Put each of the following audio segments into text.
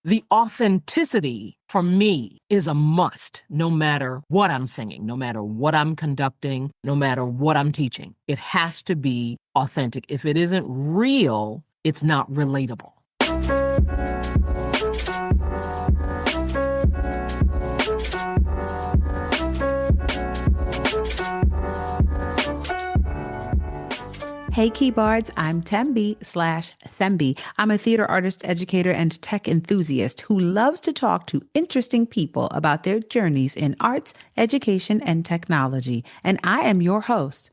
The authenticity for me is a must, no matter what I'm singing, no matter what I'm conducting, no matter what I'm teaching. It has to be authentic. If it isn't real, it's not relatable. Hey KeyBARDs, I'm Thembi. I'm a theater artist, educator, and tech enthusiast who loves to talk to interesting people about their journeys in arts, education, and technology. And I am your host.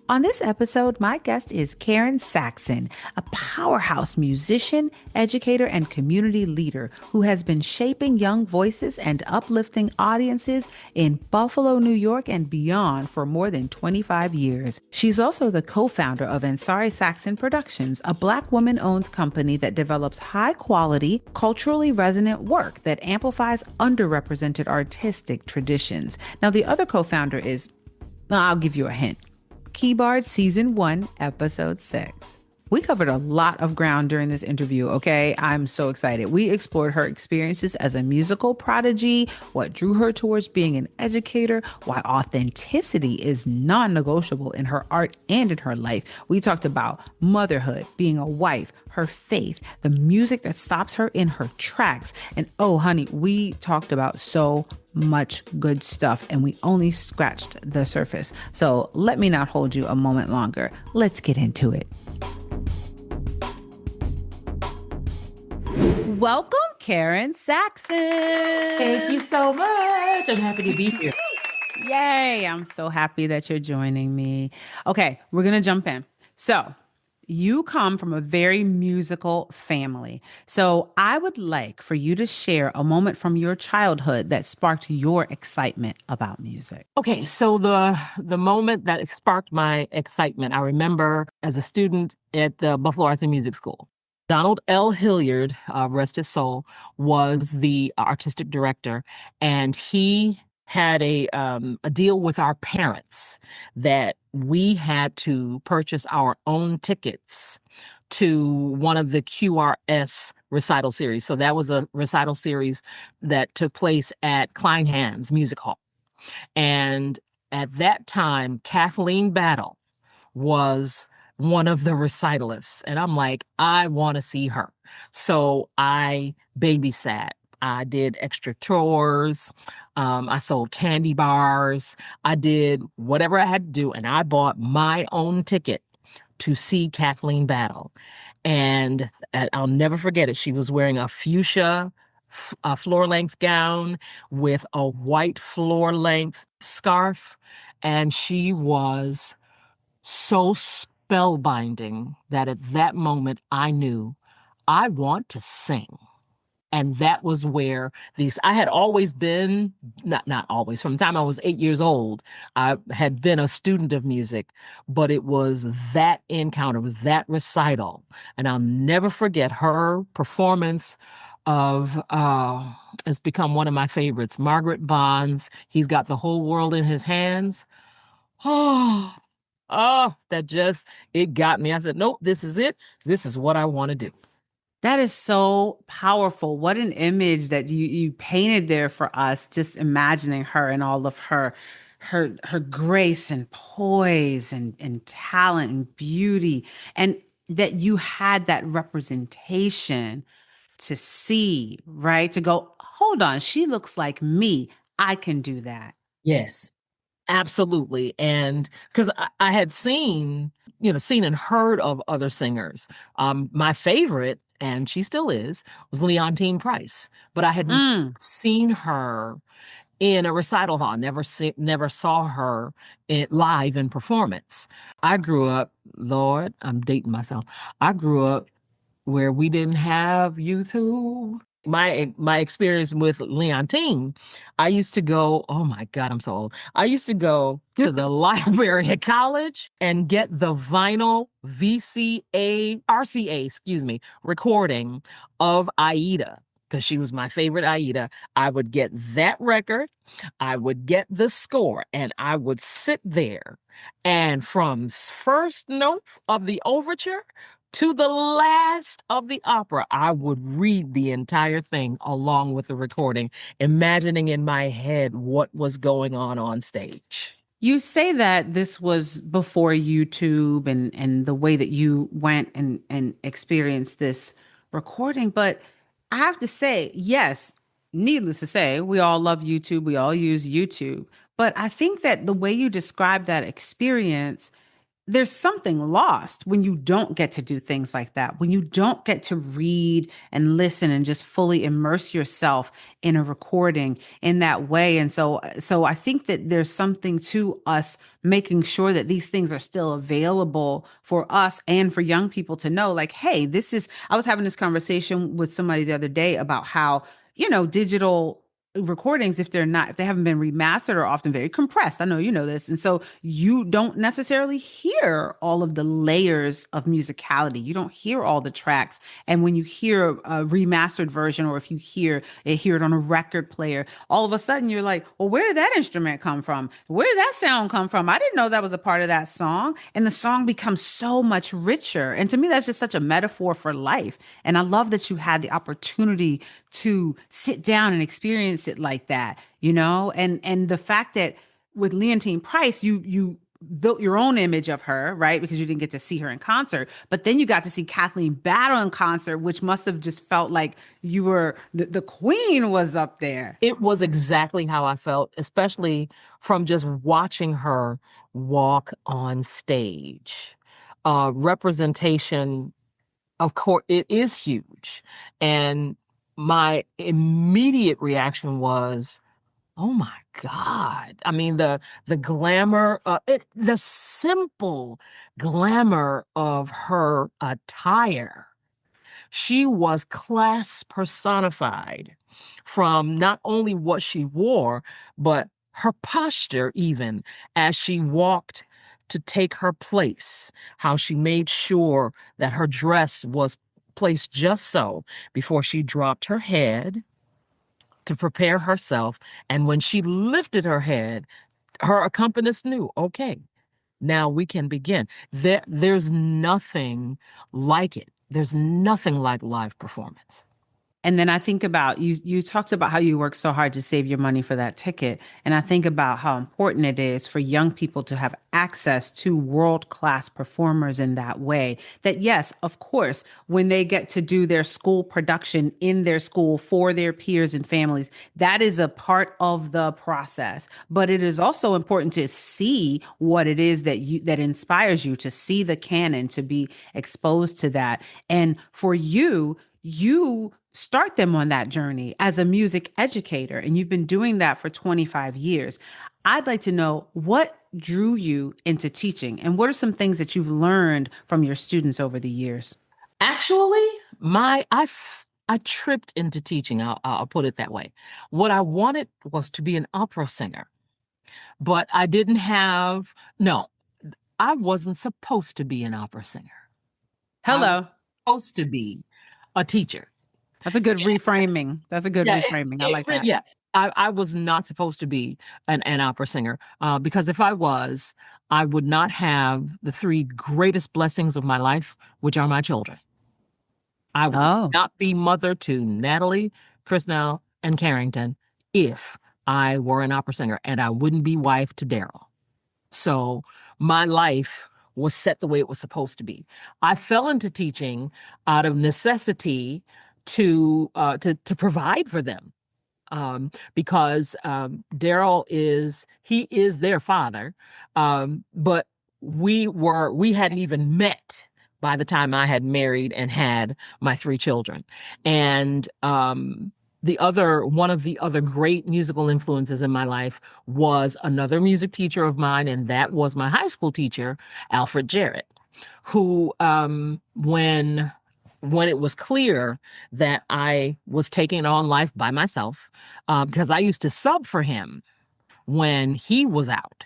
On this episode, my guest is Karen Saxon, a powerhouse musician, educator, and community leader who has been shaping young voices and uplifting audiences in Buffalo, New York, and beyond for more than 25 years. She's also the co-founder of Ansari Saxon Productions, a Black woman-owned company that develops high-quality, culturally resonant work that amplifies underrepresented artistic traditions. Now, the other co-founder is, well, I'll give you a hint. KeyBARD Season 1, Episode 6. We covered a lot of ground during this interview, okay? I'm so excited. We explored her experiences as a musical prodigy, what drew her towards being an educator, why authenticity is non-negotiable in her art and in her life. We talked about motherhood, being a wife, her faith, the music that stops her in her tracks. And oh, honey, we talked about so much good stuff, and we only scratched the surface. So let me not hold you a moment longer. Let's get into it. Welcome, Karen Saxon. Thank you so much. I'm happy to be here. Yay. I'm so happy that you're joining me. Okay, we're going to jump in. So you come from a very musical family. So I would like for you to share a moment from your childhood that sparked your excitement about music. Okay, so the moment that sparked my excitement, I remember as a student at the Buffalo Arts and Music School. Donald L. Hilliard, rest his soul, was the artistic director, and he had a deal with our parents that we had to purchase our own tickets to one of the QRS recital series. So that was a recital series that took place at Kleinhans Music Hall. And at that time, Kathleen Battle was one of the recitalists. And I'm like, I want to see her. So I babysat. I did extra tours. I sold candy bars. I did whatever I had to do. And I bought my own ticket to see Kathleen Battle. And I'll never forget it. She was wearing a fuchsia floor-length gown with a white floor-length scarf. And she was so spellbinding that at that moment I knew I want to sing. And that was where I had always been, not always, from the time I was 8 years old, I had been a student of music, but it was that encounter, it was that recital. And I'll never forget her performance of, it's become one of my favorites, Margaret Bond's He's Got the Whole World in His Hands. It got me. I said, nope, this is it. This is what I want to do. That is so powerful. What an image that you painted there for us, just imagining her and all of her grace and poise and talent and beauty. And that you had that representation to see, right? To go, hold on, she looks like me. I can do that. Yes. Absolutely. And because I had seen and heard of other singers. My favorite, and she still is, was Leontine Price. But I had seen her in a recital hall, never saw her live in performance. I grew up, Lord, I'm dating myself. I grew up where we didn't have YouTube. My experience with Leontine, I used to go, oh my God, I'm so old. I used to go to the library at college and get the vinyl RCA, recording of Aida, because she was my favorite Aida. I would get that record, I would get the score, and I would sit there. And from first note of the overture To the last of the opera, I would read the entire thing along with the recording, imagining in my head what was going on stage. You say that this was before YouTube and the way that you went and experienced this recording, but I have to say, yes, needless to say, we all love YouTube, we all use YouTube, but I think that the way you describe that experience, there's something lost when you don't get to do things like that, when you don't get to read and listen and just fully immerse yourself in a recording in that way. And so I think that there's something to us making sure that these things are still available for us and for young people to know, like, hey, I was having this conversation with somebody the other day about how, digital recordings, if they haven't been remastered, are often very compressed. I know you know this. And so you don't necessarily hear all of the layers of musicality. You don't hear all the tracks. And when you hear a remastered version, or if you hear it on a record player, all of a sudden you're like, well, where did that instrument come from? Where did that sound come from? I didn't know that was a part of that song. And the song becomes so much richer. And to me, that's just such a metaphor for life. And I love that you had the opportunity to sit down and experience it like that, and the fact that with Leontine Price, you built your own image of her, right? Because you didn't get to see her in concert, but then you got to see Kathleen Battle in concert, which must have just felt like you were the queen was up there. It was exactly how I felt, especially from just watching her walk on stage. Representation, of course, it is huge. And my immediate reaction was, oh my God. I mean, the glamour, the simple glamour of her attire. She was class personified, from not only what she wore, but her posture, even as she walked to take her place, how she made sure that her dress was placed just so before she dropped her head to prepare herself. And when she lifted her head, her accompanist knew, okay, now we can begin. There's nothing like it. There's nothing like live performance. And then I think about you talked about how you worked so hard to save your money for that ticket. And I think about how important it is for young people to have access to world-class performers in that way. That yes, of course, when they get to do their school production in their school for their peers and families, that is a part of the process. But it is also important to see what it is that inspires you, to see the canon, to be exposed to that. And for you start them on that journey as a music educator, and you've been doing that for 25 years. I'd like to know what drew you into teaching, and what are some things that you've learned from your students over the years? Actually, I tripped into teaching. I'll put it that way. What I wanted was to be an opera singer, but I didn't have, no, I wasn't supposed to be an opera singer. I was Hello. supposed to be a teacher. That's a good reframing. That's a good reframing. I like that. Yeah. I was not supposed to be an opera singer, because if I was, I would not have the three greatest blessings of my life, which are my children. I would not be mother to Natalie, Chrisnell, and Carrington if I were an opera singer, and I wouldn't be wife to Daryl. So my life was set the way it was supposed to be. I fell into teaching out of necessity to provide for them, because Daryl is their father, but we hadn't even met by the time I had married and had my three children. And one of the other great musical influences in my life was another music teacher of mine, and that was my high school teacher, Alfred Jarrett, who, when it was clear that I was taking on life by myself, because I used to sub for him when he was out.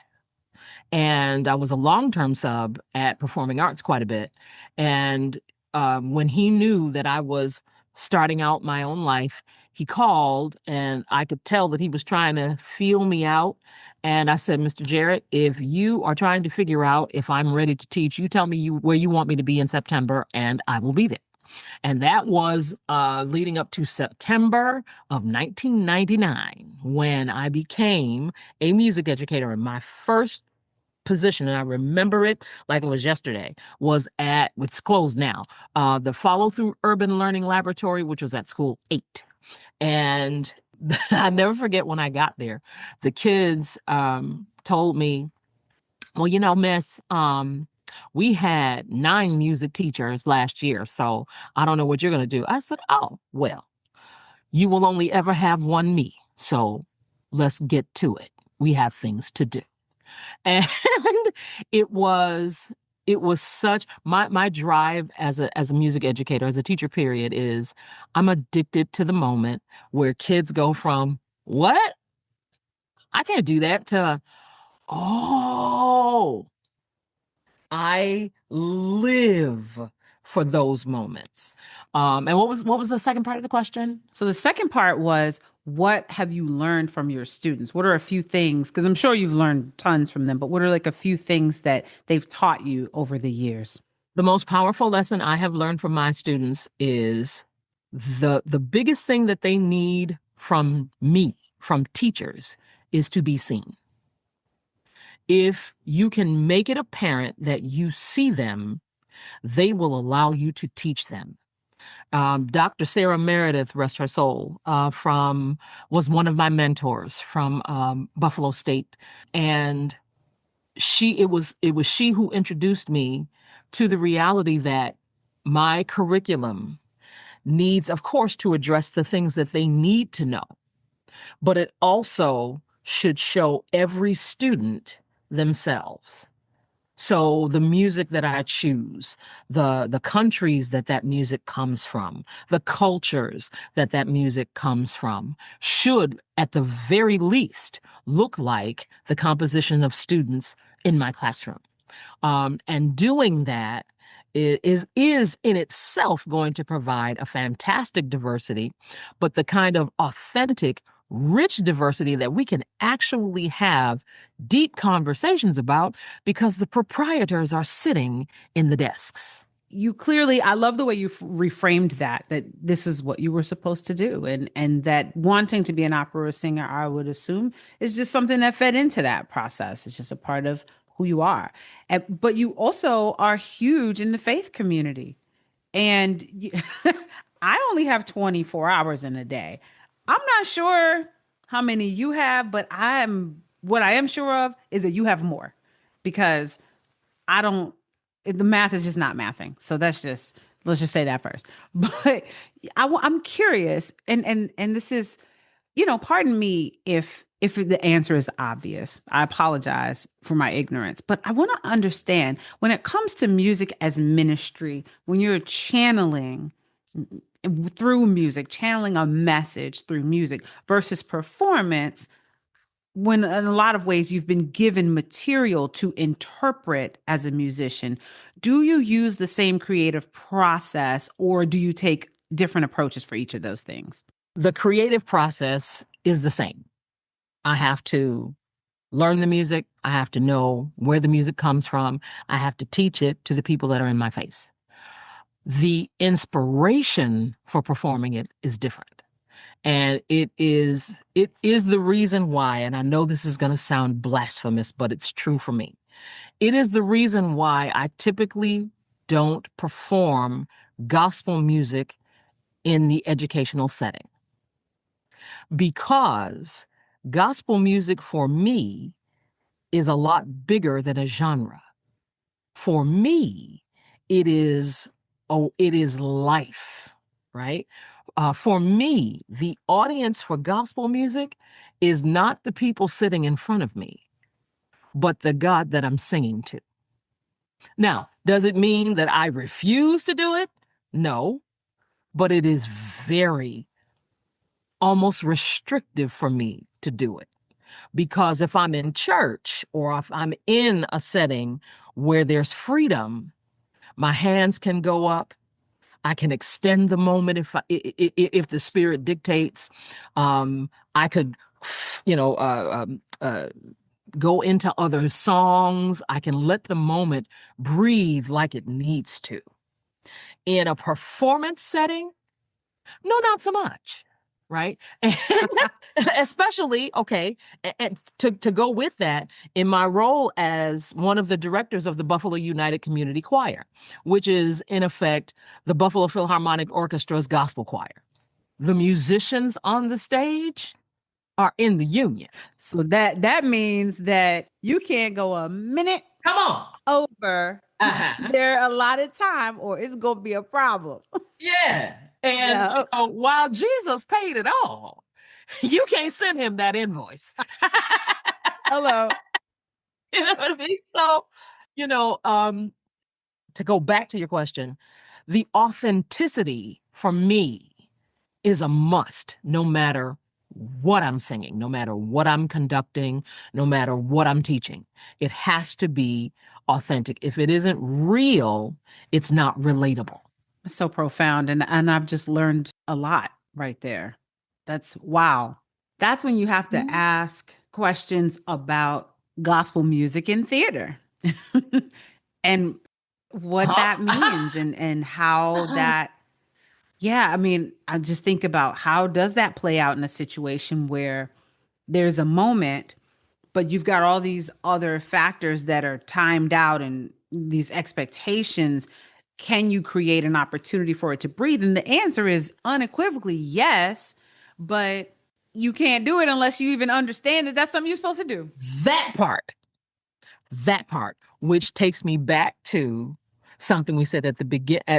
And I was a long-term sub at Performing Arts quite a bit. And when he knew that I was starting out my own life, he called, and I could tell that he was trying to feel me out. And I said, Mr. Jarrett, if you are trying to figure out if I'm ready to teach, you tell me where you want me to be in September, and I will be there. And that was leading up to September of 1999 when I became a music educator. And my first position, and I remember it like it was yesterday, was at, it's closed now, the Follow Through Urban Learning Laboratory, which was at School 8. And I never forget when I got there, the kids told me, well, you know, Miss, we had 9 music teachers last year, so I don't know what you're going to do. I said, oh, well, you will only ever have one me. So let's get to it. We have things to do. And it was such my drive as a music educator, as a teacher, period, is I'm addicted to the moment where kids go from, what? I can't do that, to, oh, I live for those moments. And what was the second part of the question? So the second part was, what have you learned from your students? What are a few things, because I'm sure you've learned tons from them, but what are like a few things that they've taught you over the years? The most powerful lesson I have learned from my students is the biggest thing that they need from me, from teachers, is to be seen. If you can make it apparent that you see them, they will allow you to teach them. Dr. Sarah Meredith, rest her soul, was one of my mentors from Buffalo State, and it was she who introduced me to the reality that my curriculum needs, of course, to address the things that they need to know, but it also should show every student themselves. So the music that I choose, the countries that music comes from, the cultures that music comes from, should, at the very least, look like the composition of students in my classroom. And doing that is in itself going to provide a fantastic diversity, but the kind of authentic, rich diversity that we can actually have deep conversations about, because the proprietors are sitting in the desks. You clearly, I love the way you reframed that this is what you were supposed to do. And that wanting to be an opera singer, I would assume, is just something that fed into that process. It's just a part of who you are. But you also are huge in the faith community. And I only have 24 hours in a day. I'm not sure how many you have, but what I am sure of is that you have more, because the math is just not mathing. So let's just say that first. But I'm curious, and this is, pardon me if the answer is obvious. I apologize for my ignorance, but I want to understand, when it comes to music as ministry, when you're channeling through music, channeling a message through music versus performance, when in a lot of ways you've been given material to interpret as a musician, do you use the same creative process, or do you take different approaches for each of those things? The creative process is the same. I have to learn the music. I have to know where the music comes from. I have to teach it to the people that are in my face. The inspiration for performing it is different. And it is the reason why, and I know this is going to sound blasphemous, but it's true for me. It is the reason why I typically don't perform gospel music in the educational setting. Because gospel music for me is a lot bigger than a genre. For me, it is life, right? For me, the audience for gospel music is not the people sitting in front of me, but the God that I'm singing to. Now, does it mean that I refuse to do it? No, but it is very, almost restrictive for me to do it. Because if I'm in church, or if I'm in a setting where there's freedom, my hands can go up, I can extend the moment if the spirit dictates. I could, you know, go into other songs. I can let the moment breathe like it needs to. In a performance setting, no, not so much, right? Especially, okay, and to go with that, in my role as one of the directors of the Buffalo United Community Choir, which is in effect the Buffalo Philharmonic Orchestra's gospel choir. The musicians on the stage are in the union. So that means that you can't go a minute Come on. over Uh-huh. their allotted time, or it's gonna be a problem. Yeah. And Yeah. you know, while Jesus paid it all, you can't send him that invoice. Hello. You know what I mean? So, you know, to go back to your question, the authenticity for me is a must, no matter what I'm singing, no matter what I'm conducting, no matter what I'm teaching. It has to be authentic. If it isn't real, it's not relatable. So profound. And I've just learned a lot right there. That's wow. That's when you have to ask questions about gospel music in theater and what that means and how that, yeah, I mean, I just think about how does that play out in a situation where there's a moment, but you've got all these other factors that are timed out and these expectations. Can you create an opportunity for it to breathe? And the answer is unequivocally yes, but you can't do it unless you even understand that that's something you're supposed to do. That part, which takes me back to something we said at the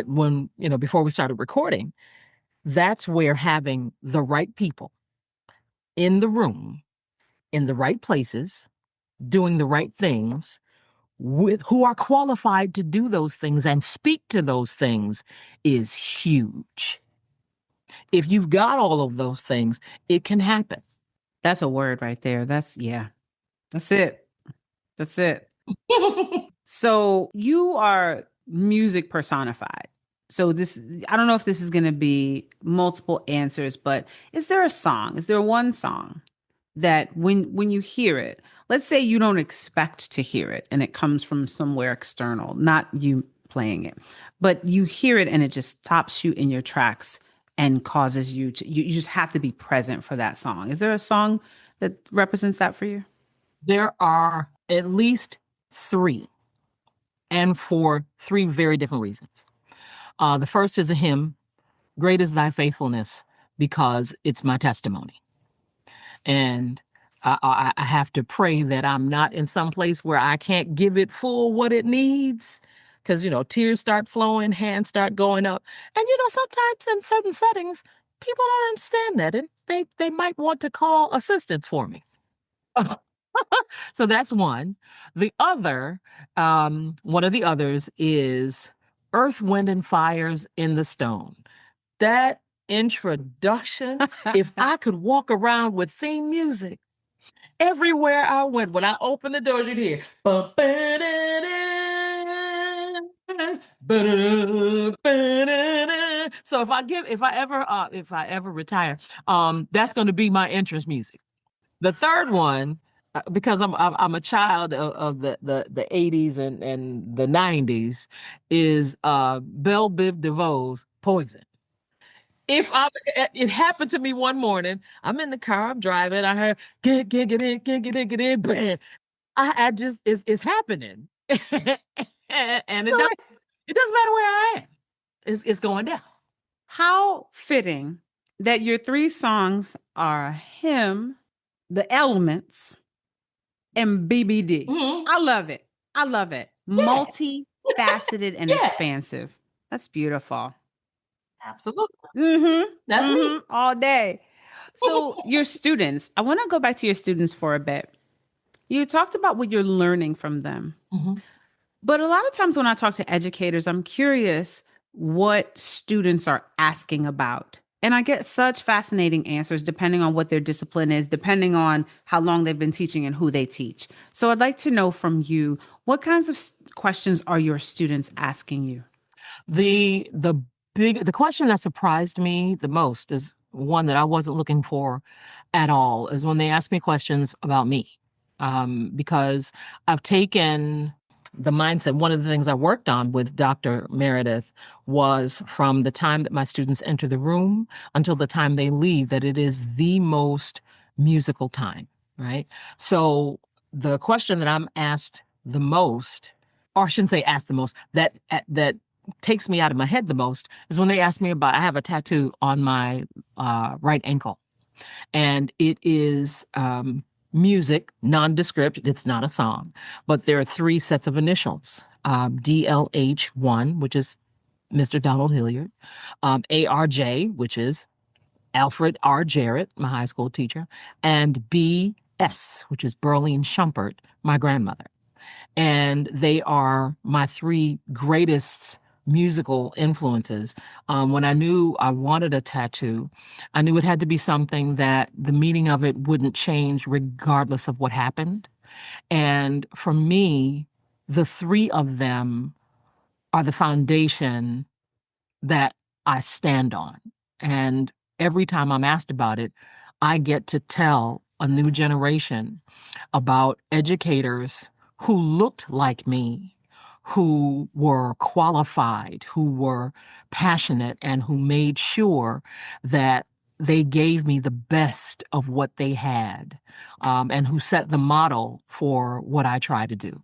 when, you know, before we started recording. That's where having the right people in the room, in the right places, doing the right things, with who are qualified to do those things and speak to those things is huge. If you've got all of those things, it can happen. That's a word right there. Yeah, that's it. That's it. So you are music personified. So I don't know if this is going to be multiple answers, but is there a song? Is there one song that when you hear it, let's say you don't expect to hear it and it comes from somewhere external, not you playing it, but you hear it and it just stops you in your tracks and causes you just have to be present for that song. Is there a song that represents that for you? There are at least three, and for three very different reasons. The first is a hymn, Great is Thy Faithfulness, because it's my testimony. And I have to pray that I'm not in some place where I can't give it full what it needs. Because, you know, tears start flowing, hands start going up. And, you know, sometimes in certain settings, people don't understand that. And they might want to call assistance for me. So that's one. The other, one of the others is Earth, Wind, and Fire's In the Stone. That introduction, if I could walk around with theme music everywhere I went, when I opened the doors, you'd hear. So if I ever retire, that's going to be my entrance music. The third one, because I'm a child of the 80s and the 90s, is Belle Biv DeVoe's Poison. It happened to me one morning. I'm in the car, I'm driving. I heard get in, bam. I just it's happening, and it doesn't matter where I am. It's going down. How fitting that your three songs are Hymn, The Elements, and BBD. Mhm. I love it. I love it. Yeah, Multifaceted and yeah, expansive. That's beautiful. absolutely. Mm-hmm. That's me. Mm-hmm. All day. So your students, I want to go back to your students for a bit. You talked about what you're learning from them. Mhm. But a lot of times when I talk to educators, I'm curious what students are asking about. And I get such fascinating answers depending on what their discipline is, depending on how long they've been teaching and who they teach. So I'd like to know from you, what kinds of questions are your students asking you? The the question that surprised me the most is one that I wasn't looking for at all, is when they ask me questions about me. Because I've taken the mindset, one of the things I worked on with Dr. Meredith was from the time that my students enter the room until the time they leave, that it is the most musical time, right? So the question that I'm asked the most, or I shouldn't say asked the most, that takes me out of my head the most is when they ask me about, I have a tattoo on my right ankle, and it is music, nondescript. It's not a song, but there are 3 sets of initials: DLH1, which is Mr. Donald Hilliard; ARJ, which is Alfred R. Jarrett, my high school teacher; and BS, which is Burlene Shumpert, my grandmother. And they are my 3 greatest musical influences. When I knew I wanted a tattoo, I knew it had to be something that the meaning of it wouldn't change regardless of what happened. And for me, the 3 of them are the foundation that I stand on. And every time I'm asked about it, I get to tell a new generation about educators who looked like me, who were qualified, who were passionate, and who made sure that they gave me the best of what they had, and who set the model for what I try to do.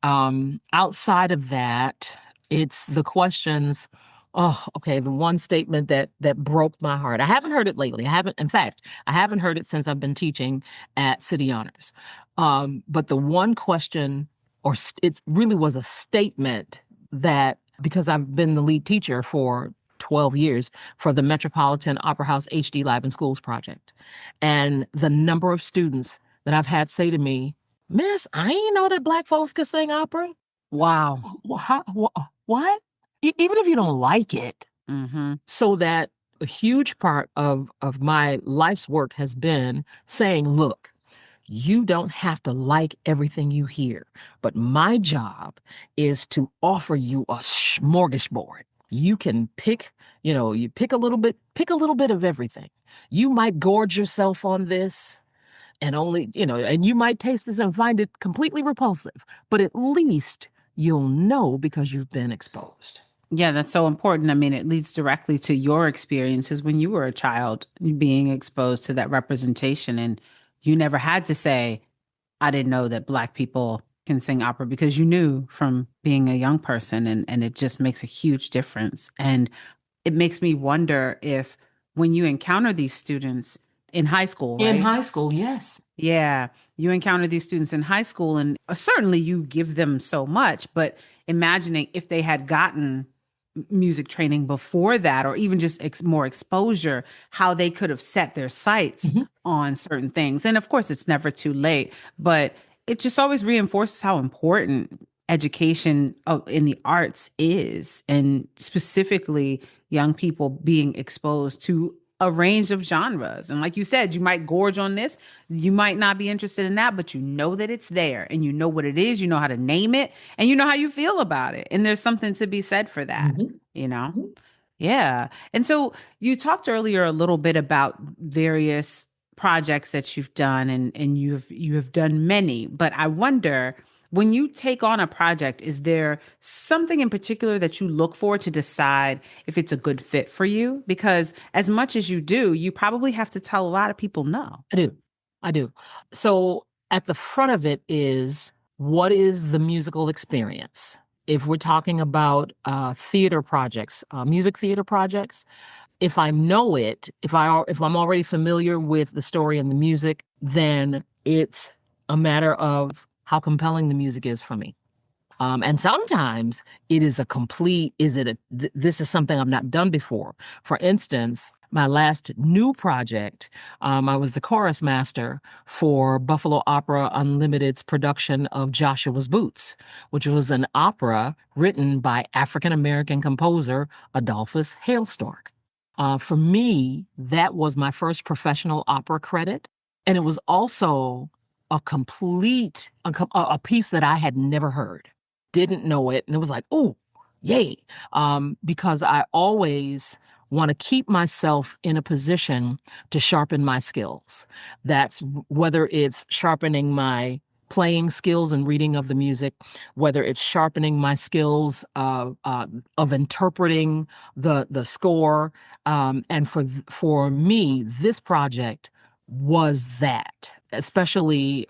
Outside of that, it's the questions. Oh, okay. The one statement that broke my heart. I haven't heard it lately. In fact, I haven't heard it since I've been teaching at City Honors. But the one question, it really was a statement that, because I've been the lead teacher for 12 years for the Metropolitan Opera House HD Live in Schools project. And the number of students that I've had say to me, "Miss, I ain't know that Black folks could sing opera." Wow. What? Even if you don't like it. Mm-hmm. So that a huge part of my life's work has been saying, look, you don't have to like everything you hear, but my job is to offer you a smorgasbord. You can pick, you pick a little bit of everything. You might gorge yourself on this, and and you might taste this and find it completely repulsive, but at least you'll know because you've been exposed. Yeah, that's so important. I mean, it leads directly to your experiences when you were a child, being exposed to that representation. And you never had to say, I didn't know that Black people can sing opera, because you knew from being a young person. And it just makes a huge difference. And it makes me wonder if when you encounter these students in high school, right? In high school, yes. Yeah, you encounter these students in high school, and certainly you give them so much, but imagining if they had gotten music training before that, or even just more exposure, how they could have set their sights on certain things. And of course, it's never too late, but it just always reinforces how important education in the arts is, and specifically young people being exposed to a range of genres. And like you said, you might gorge on this, you might not be interested in that, but you know that it's there, and you know what it is, you know how to name it, and you know how you feel about it. And there's something to be said for that, you know? Yeah. And so you talked earlier a little bit about various projects that you've done, and you have done many, but I wonder, when you take on a project, is there something in particular that you look for to decide if it's a good fit for you? Because as much as you do, you probably have to tell a lot of people no. I do. So at the front of it is, what is the musical experience? If we're talking about theater projects, music theater projects, if I know it, if I'm already familiar with the story and the music, then it's a matter of how compelling the music is for me. And sometimes it is this is something I've not done before. For instance, my last new project, I was the chorus master for Buffalo Opera Unlimited's production of Joshua's Boots, which was an opera written by African-American composer Adolphus Hailstork. For me, that was my first professional opera credit. And it was also a piece that I had never heard, didn't know it. And it was like, oh, Yay. Because I always want to keep myself in a position to sharpen my skills. That's whether it's sharpening my playing skills and reading of the music, whether it's sharpening my skills of interpreting the score. And for me, this project was that, especially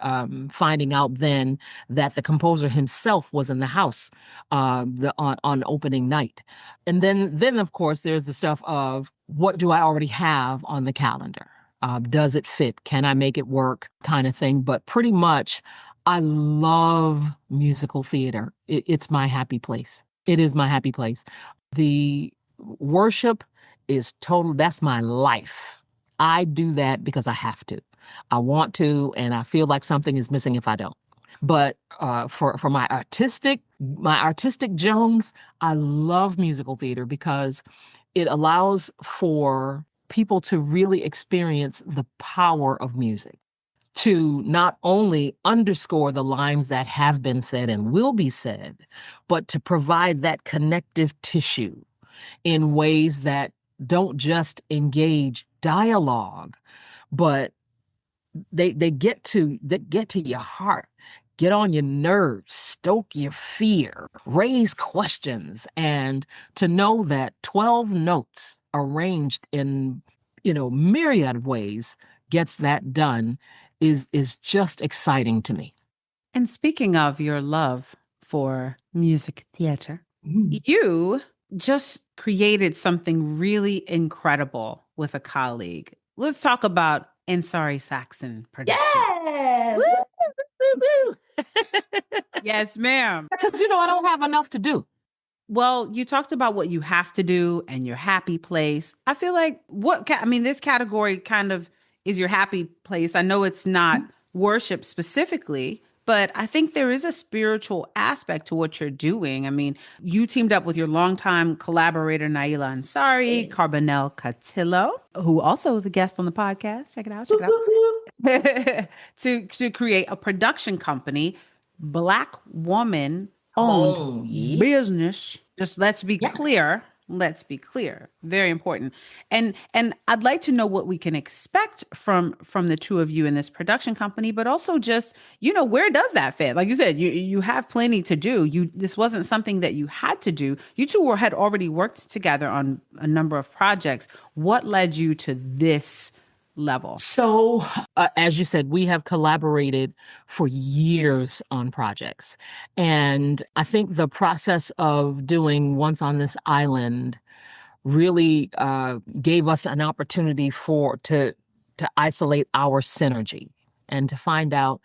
finding out then that the composer himself was in the house on opening night. And then of course there's the stuff of what do I already have on the calendar? Does it fit? Can I make it work? Kind of thing. But pretty much, I love musical theater. It's my happy place. It is my happy place. The worship is total. That's my life. I do that because I have to. I want to, and I feel like something is missing if I don't. But for my artistic Jones, I love musical theater because it allows for people to really experience the power of music, to not only underscore the lines that have been said and will be said, but to provide that connective tissue in ways that don't just engage dialogue, but they get to your heart, get on your nerves, stoke your fear, raise questions, and to know that 12 notes arranged in myriad of ways gets that done is just exciting to me. And speaking of your love for music theater, Mm. you just created something really incredible with a colleague. Let's talk about Ansari Saxon Productions. Yes! Woo! Woo, woo, woo. Yes, ma'am. Because I don't have enough to do. Well, you talked about what you have to do and your happy place. I feel like this category kind of is your happy place. I know it's not worship specifically, but I think there is a spiritual aspect to what you're doing. I mean, you teamed up with your longtime collaborator, Naila Ansari, Carbonell Catillo, who also is a guest on the podcast. Check it out. Check it out. to create a production company, Black woman owned business. Just let's be clear. Let's be clear. Very important. And I'd like to know what we can expect from the two of you in this production company, but also just, where does that fit? Like you said, you have plenty to do. This wasn't something that you had to do. You two had already worked together on a number of projects. What led you to this level? So, as you said, we have collaborated for years on projects. And I think the process of doing Once on This Island really gave us an opportunity to isolate our synergy and to find out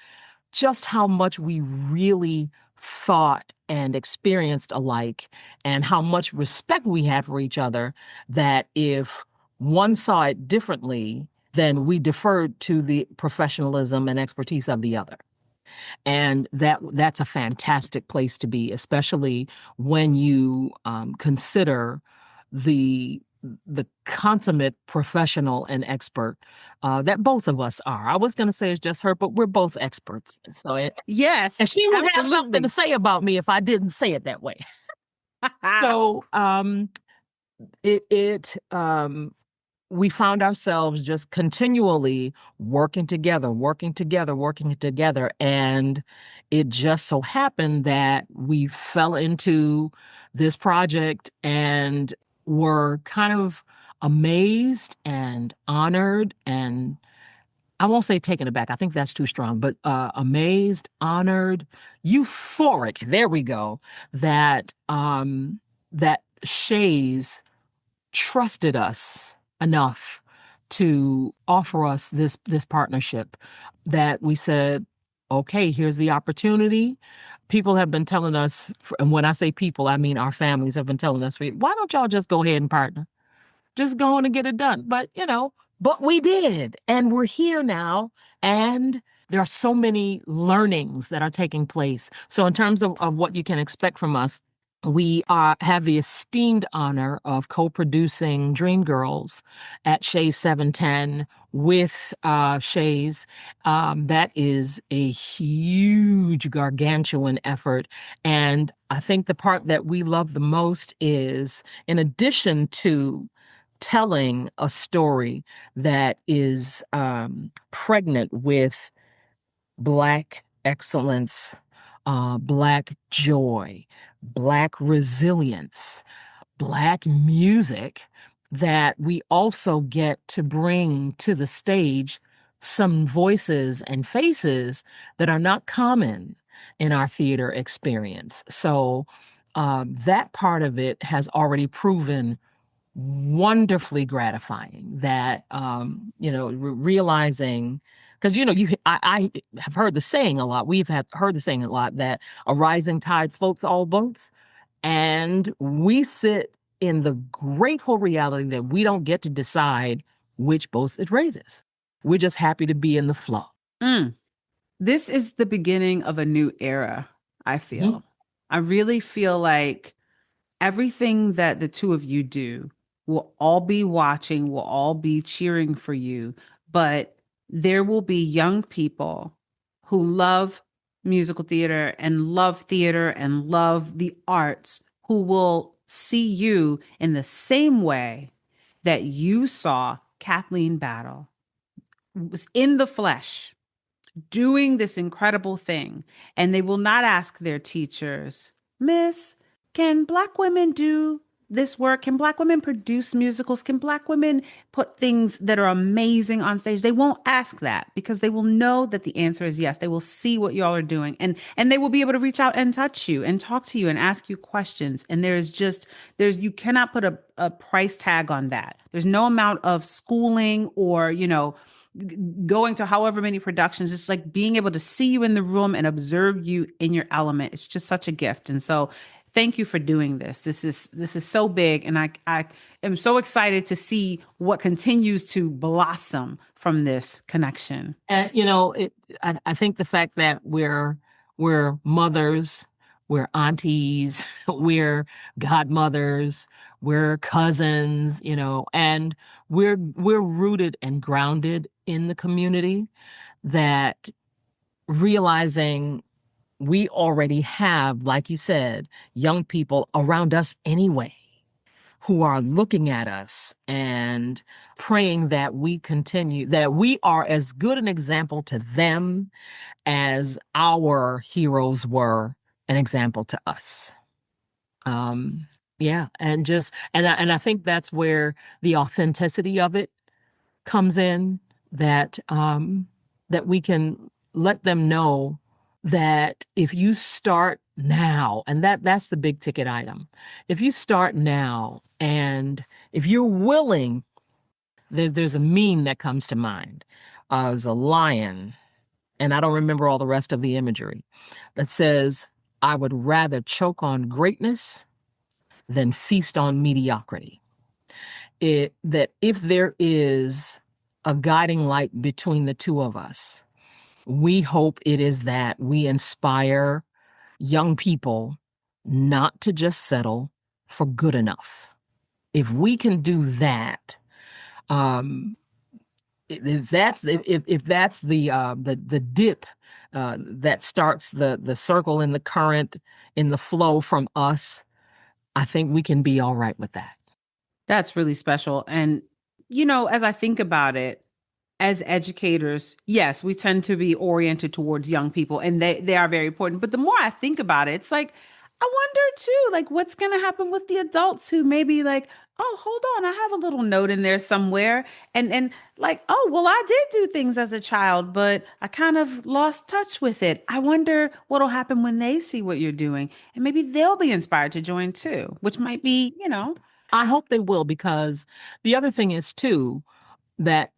just how much we really thought and experienced alike, and how much respect we had for each other, that if one saw it differently, then we deferred to the professionalism and expertise of the other. And that's a fantastic place to be, especially when you consider the consummate professional and expert that both of us are. I was going to say it's just her, but we're both experts. So yes, and she would have something to say about me if I didn't say it that way. So we found ourselves just continually working together. And it just so happened that we fell into this project and were kind of amazed and honored, and I won't say taken aback. I think that's too strong, but amazed, honored, euphoric. There we go. That Shays trusted us enough to offer us this partnership, that we said, okay, here's the opportunity. People have been telling us, and when I say people, I mean our families have been telling us, why don't y'all just go ahead and partner? Just go on and get it done. But we did, and we're here now, and there are so many learnings that are taking place. So in terms of what you can expect from us, we have the esteemed honor of co-producing Dreamgirls at Shays 710 with Shays. That is a huge, gargantuan effort. And I think the part that we love the most is, in addition to telling a story that is pregnant with Black excellence, Black joy, Black resilience, Black music, that we also get to bring to the stage some voices and faces that are not common in our theater experience. So that part of it has already proven wonderfully gratifying, that realizing, because I have heard the saying a lot, heard the saying a lot, that a rising tide floats all boats, and we sit in the grateful reality that we don't get to decide which boats it raises. We're just happy to be in the flow. This is the beginning of a new era, I feel. Mhm. I really feel like everything that the two of you do will all be watching, will all be cheering for you, but there will be young people who love musical theater and love the arts who will see you in the same way that you saw Kathleen Battle, was in the flesh doing this incredible thing. And they will not ask their teachers, Miss, can Black women do this work? Can Black women produce musicals? Can Black women put things that are amazing on stage? They won't ask that because they will know that the answer is yes. They will see what y'all are doing, and they will be able to reach out and touch you and talk to you and ask you questions. And there's you cannot put a price tag on that. There's no amount of schooling or, going to however many productions. It's like being able to see you in the room and observe you in your element. It's just such a gift. And so thank you for doing this. This is so big, and I am so excited to see what continues to blossom from this connection. And I think the fact that we're mothers, we're aunties, we're godmothers, we're cousins, and we're rooted and grounded in the community, that realizing we already have, like you said, young people around us anyway, who are looking at us and praying that we are as good an example to them as our heroes were an example to us. Yeah, and I think that's where the authenticity of it comes in, that that we can let them know that if you start now, and that's the big ticket item. If you start now, and if you're willing, there's a meme that comes to mind. There's a lion, and I don't remember all the rest of the imagery, that says, "I would rather choke on greatness than feast on mediocrity." That if there is a guiding light between the two of us, we hope it is that we inspire young people not to just settle for good enough. If we can do that, if that's the dip that starts the circle in the current, in the flow from us, I think we can be all right with that. That's really special. And, as I think about it, as educators, yes, we tend to be oriented towards young people, and they are very important. But the more I think about it, it's like, I wonder too, like, what's going to happen with the adults who maybe like, oh, hold on, I have a little note in there somewhere. And like, oh, well, I did do things as a child, but I kind of lost touch with it. I wonder what'll happen when they see what you're doing. And maybe they'll be inspired to join too, which might be. I hope they will, because the other thing is too, that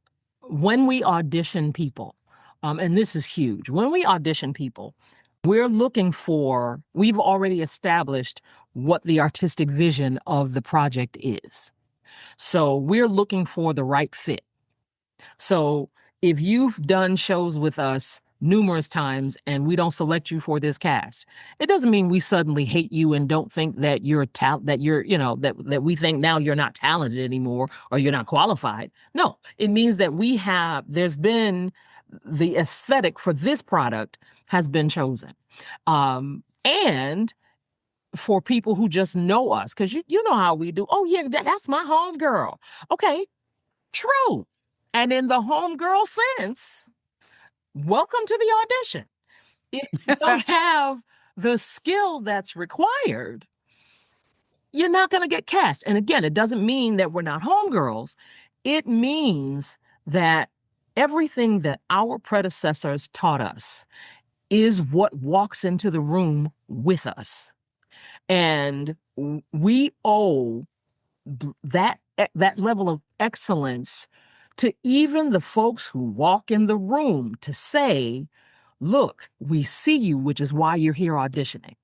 when we audition people, and this is huge, when we audition people, we've already established what the artistic vision of the project is. So we're looking for the right fit. So if you've done shows with us numerous times and we don't select you for this cast, it doesn't mean we suddenly hate you and don't think that that we think now you're not talented anymore or you're not qualified. No, it means that there's been the aesthetic for this product has been chosen. And for people who just know us, because you know how we do. Oh, yeah, that's my home girl. Okay, true. And in the home girl sense, welcome to the audition. If you don't have the skill that's required, you're not going to get cast. And again, it doesn't mean that we're not homegirls. It means that everything that our predecessors taught us is what walks into the room with us. And we owe that level of excellence to even the folks who walk in the room to say, look, we see you, which is why you're here auditioning.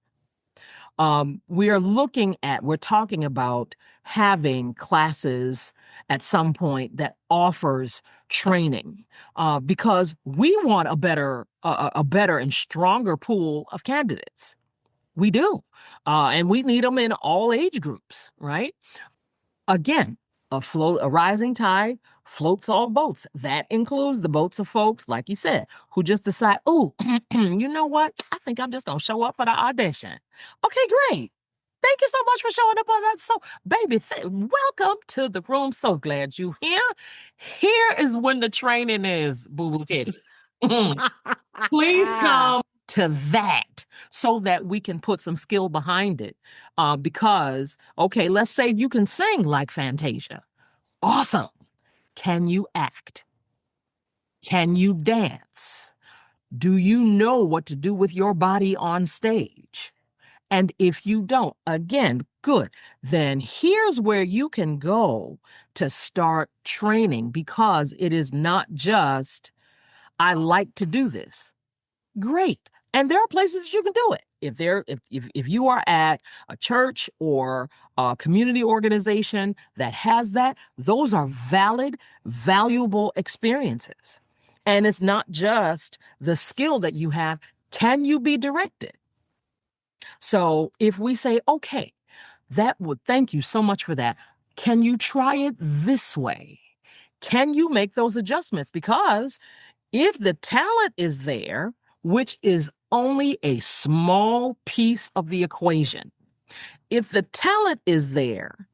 We're talking about having classes at some point that offers training because we want a better and stronger pool of candidates. We do. And we need them in all age groups, right? Again, a rising tide floats all boats. That includes the boats of folks, like you said, who just decide, oh, you know what? I think I'm just going to show up for the audition. Okay, great. Thank you so much for showing up on that. So, baby, welcome to the room. So glad you here. Here is when the training is, boo-boo titty. Please come to that so that we can put some skill behind it. Because, okay, let's say you can sing like Fantasia. Awesome. Can you act? Can you dance? Do you know what to do with your body on stage? And if you don't, again, good. Then here's where you can go to start training, because it is not just, I like to do this. Great. And there are places that you can do it. If you are at a church or a community organization that has that, those are valid, valuable experiences. And it's not just the skill that you have. Can you be directed? So if we say, okay, thank you so much for that. Can you try it this way? Can you make those adjustments? Because if the talent is there, which is only a small piece of the equation, if the talent is there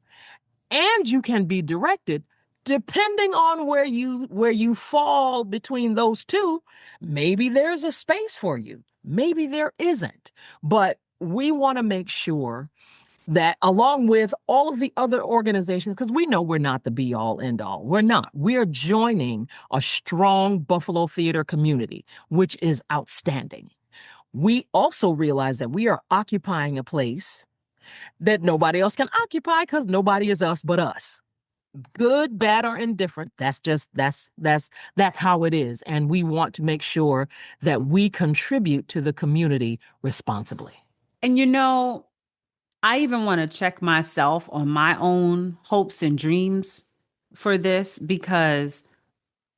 and you can be directed, depending on where you fall between those two, maybe there's a space for you. Maybe there isn't. But we want to make sure that along with all of the other organizations, because we know we're not the be all end all. We're not. We're joining a strong Buffalo theater community, which is outstanding. We also realize that we are occupying a place that nobody else can occupy because nobody is us but us. Good, bad, or indifferent. That's how it is. And we want to make sure that we contribute to the community responsibly. And I even want to check myself on my own hopes and dreams for this, because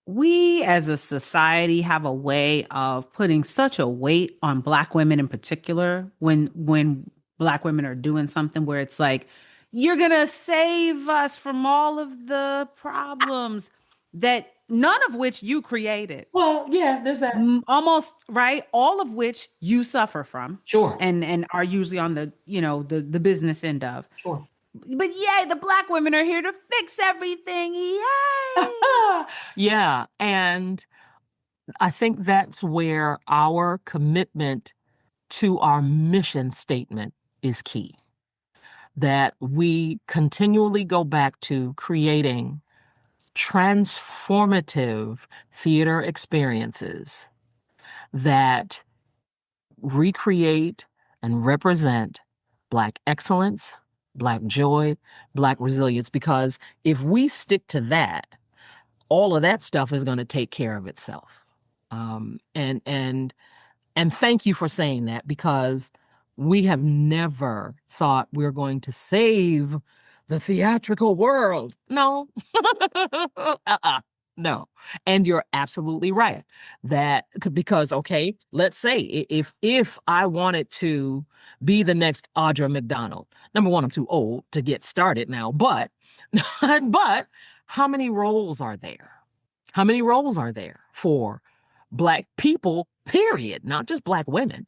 we as a society have a way of putting such a weight on Black women in particular when Black women are doing something where it's like, you're going to save us from all of the problems that none of which you created. Well, yeah, there's that. Almost, right? All of which you suffer from. Sure. And are usually on the, the business end of. Sure. But yay, the Black women are here to fix everything. Yay. Yeah. And I think that's where our commitment to our mission statement is key. That we continually go back to creating transformative theater experiences that recreate and represent Black excellence, Black joy, Black resilience. Because if we stick to that, all of that stuff is going to take care of itself. And thank you for saying that, because we have never thought we're going to save the theatrical world. No. No. And you're absolutely right that because, okay, let's say if I wanted to be the next Audra McDonald, number one, I'm too old to get started now, but but how many roles are there? How many roles are there for Black people, period, not just Black women?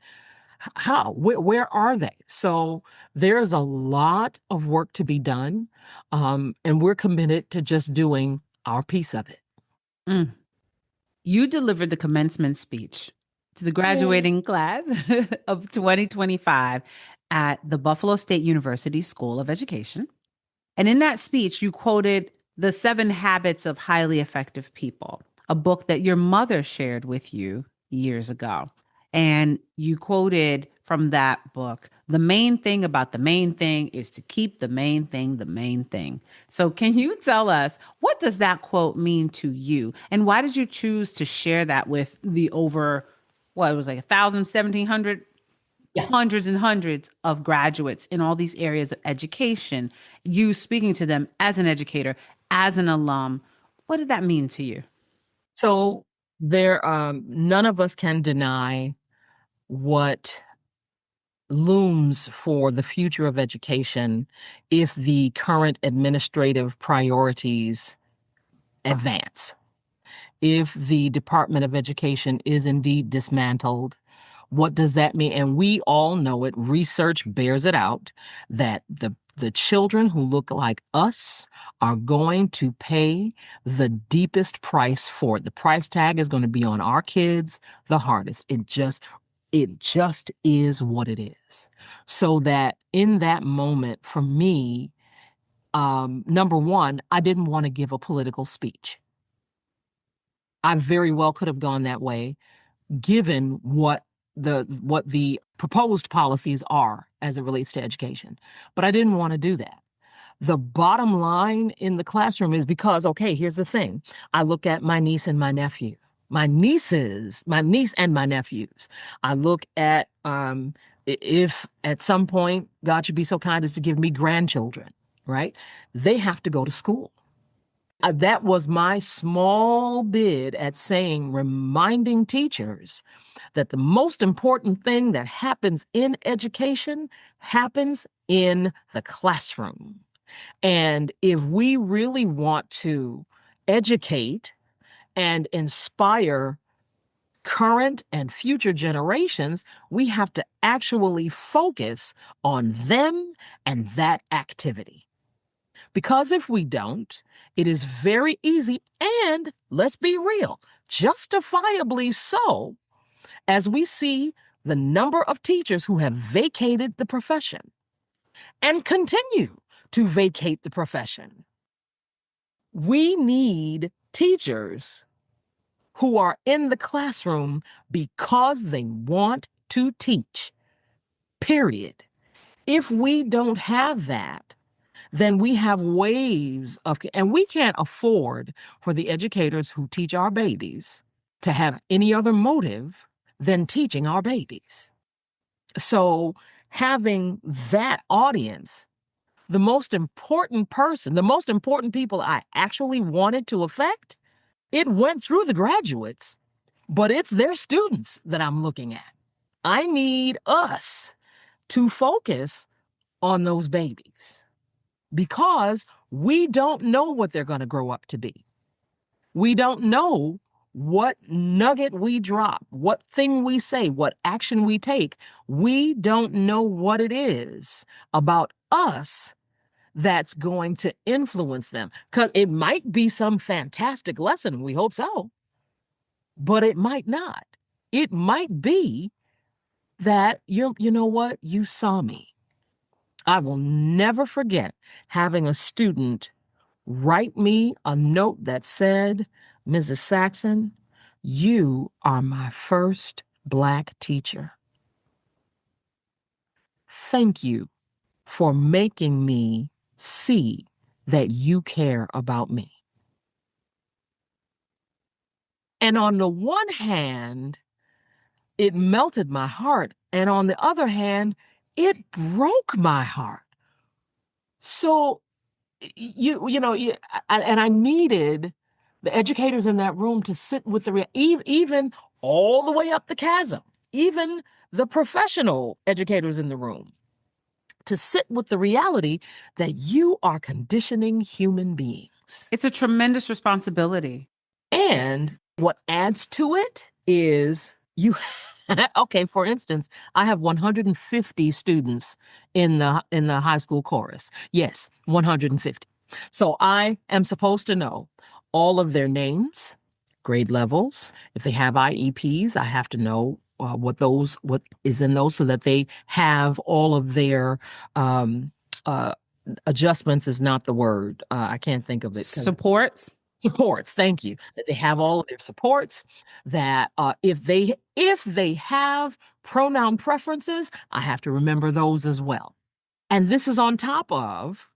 How? Where are they? So there's a lot of work to be done, and we're committed to just doing our piece of it. Mm. You delivered the commencement speech to the Yay. graduating class of 2025 at the Buffalo State University School of Education. And in that speech, you quoted The Seven Habits of Highly Effective People, a book that your mother shared with you years ago. And you quoted from that book, the main thing about the main thing is to keep the main thing the main thing. So can you tell us, what does that quote mean to you? And why did you choose to share that with the over, what, it was like 1,000, 1,700, Yeah. hundreds and hundreds of graduates in all these areas of education, you speaking to them as an educator, as an alum? What did that mean to you? So there, none of us can deny what looms for the future of education if the current administrative priorities advance. If the Department of Education is indeed dismantled, what does that mean? And we all know it. Research bears it out that the children who look like us are going to pay the deepest price for it. The price tag is going to be on our kids the hardest. It just is what it is. So that in that moment, for me, number one, I didn't want to give a political speech. I very well could have gone that way, given what the proposed policies are as it relates to education. But I didn't want to do that. The bottom line in the classroom is because, okay, here's the thing. I look at my niece and my nephew, my niece and my nephews. I look at if at some point God should be so kind as to give me grandchildren, right? They have to go to school. That was my small bid at saying, reminding teachers that the most important thing that happens in education happens in the classroom. And if we really want to educate and inspire current and future generations, we have to actually focus on them and that activity. Because if we don't, it is very easy, and let's be real, justifiably so, as we see the number of teachers who have vacated the profession and continue to vacate the profession. We need teachers who are in the classroom because they want to teach, period. If we don't have that, then we have waves of, and we can't afford for the educators who teach our babies to have any other motive than teaching our babies. So having that audience, the most important person, the most important people I actually wanted to affect, it went through the graduates, but it's their students that I'm looking at. I need us to focus on those babies because we don't know what they're going to grow up to be. We don't know what nugget we drop, what thing we say, what action we take. We don't know what it is about us that's going to influence them. Because it might be some fantastic lesson, we hope so, but it might not. It might be that you know what, you saw me. I will never forget having a student write me a note that said, Mrs. Saxon, you are my first Black teacher. Thank you for making me see that you care about me. And on the one hand, it melted my heart. And on the other hand, it broke my heart. So, and I needed the educators in that room to sit with even all the way up the chasm, even the professional educators in the room, to sit with the reality that you are conditioning human beings. It's a tremendous responsibility. And what adds to it is you okay, for instance, I have 150 students in the high school chorus. Yes, 150. So I am supposed to know all of their names, grade levels. If they have IEPs, I have to know what is in those, so that they have all of their uh, adjustments is not the word. I can't think of it. Supports. Supports, thank you. That they have all of their supports. That if they have pronoun preferences, I have to remember those as well. And this is on top of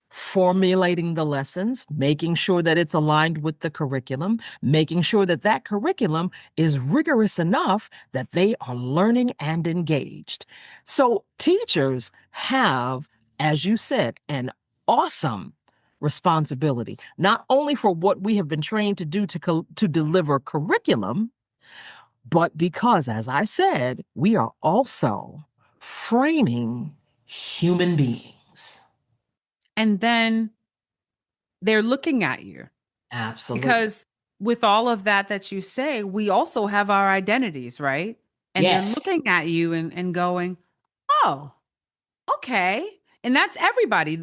formulating the lessons, making sure that it's aligned with the curriculum, making sure that that curriculum is rigorous enough that they are learning and engaged. So teachers have, as you said, an awesome responsibility, not only for what we have been trained to do to deliver curriculum, but because, as I said, we are also framing human beings. And then they're looking at you. Absolutely. Because with all of that you say, we also have our identities, right? And they're Yes. looking at you and going, oh, okay. And that's everybody,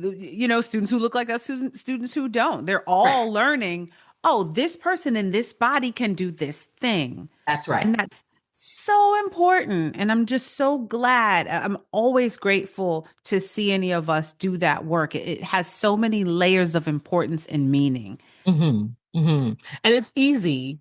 students who look like us, students who don't. They're all learning, oh, this person in this body can do this thing. That's right. And that's so important. And I'm just so glad. I'm always grateful to see any of us do that work. It has so many layers of importance and meaning. Mm-hmm. Mm-hmm. And it's easy.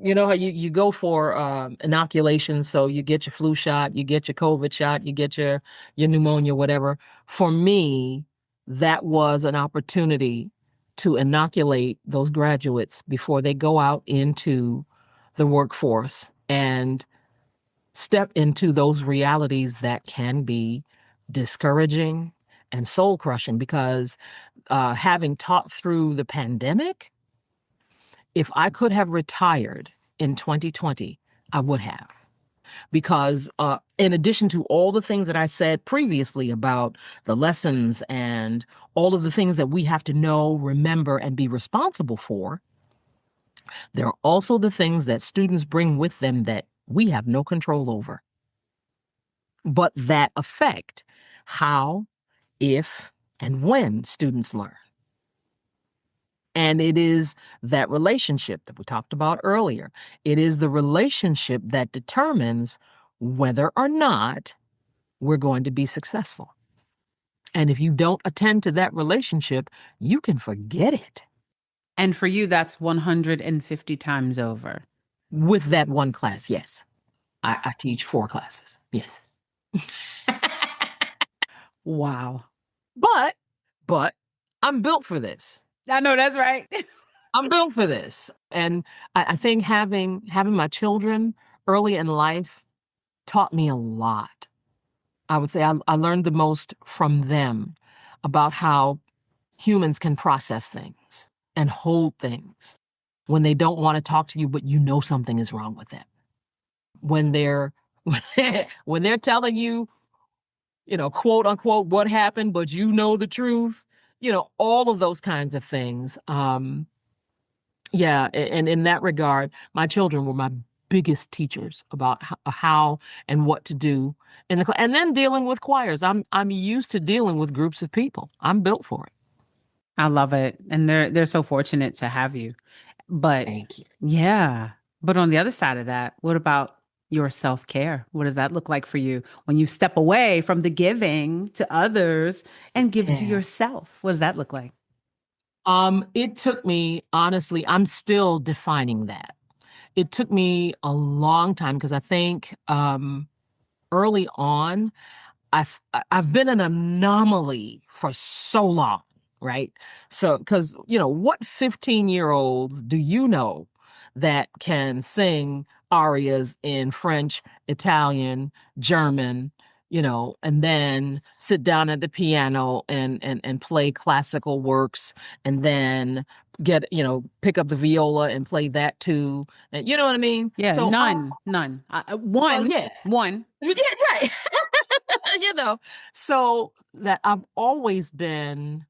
You know how you go for inoculation, so you get your flu shot, you get your COVID shot, you get your pneumonia, whatever. For me, that was an opportunity to inoculate those graduates before they go out into the workforce and step into those realities that can be discouraging and soul crushing. Because having taught through the pandemic, if I could have retired in 2020, I would have. Because in addition to all the things that I said previously about the lessons and all of the things that we have to know, remember, and be responsible for, there are also the things that students bring with them that we have no control over, but that affect how, if, and when students learn. And it is that relationship that we talked about earlier. It is the relationship that determines whether or not we're going to be successful. And if you don't attend to that relationship, you can forget it. And for you, that's 150 times over. With that one class, yes. I teach 4 classes. Yes. Wow. But I'm built for this. I know that's right. I'm built for this. And I think having my children early in life taught me a lot. I would say I learned the most from them about how humans can process things and hold things when they don't want to talk to you, but you know something is wrong with them. When they're when they're telling you, quote unquote, what happened, but you know the truth, all of those kinds of things. Yeah, and in that regard, my children were my biggest teachers about how and what to do in the and then dealing with choirs. I'm used to dealing with groups of people. I'm built for it. I love it. And they're so fortunate to have you. But Thank you. yeah. But on the other side of that, what about your self-care? What does that look like for you when you step away from the giving to others and give to Yeah. yourself? What does that look like? It took me, honestly, I'm still defining that. It took me a long time because I think early on, I've been an anomaly for so long, right? So, because what 15-year-olds do you know that can sing arias in French, Italian, German, and then sit down at the piano and play classical works, and then pick up the viola and play that too. And you know what I mean? Yeah, So none. well, yeah. One. Yeah, right. So that I've always been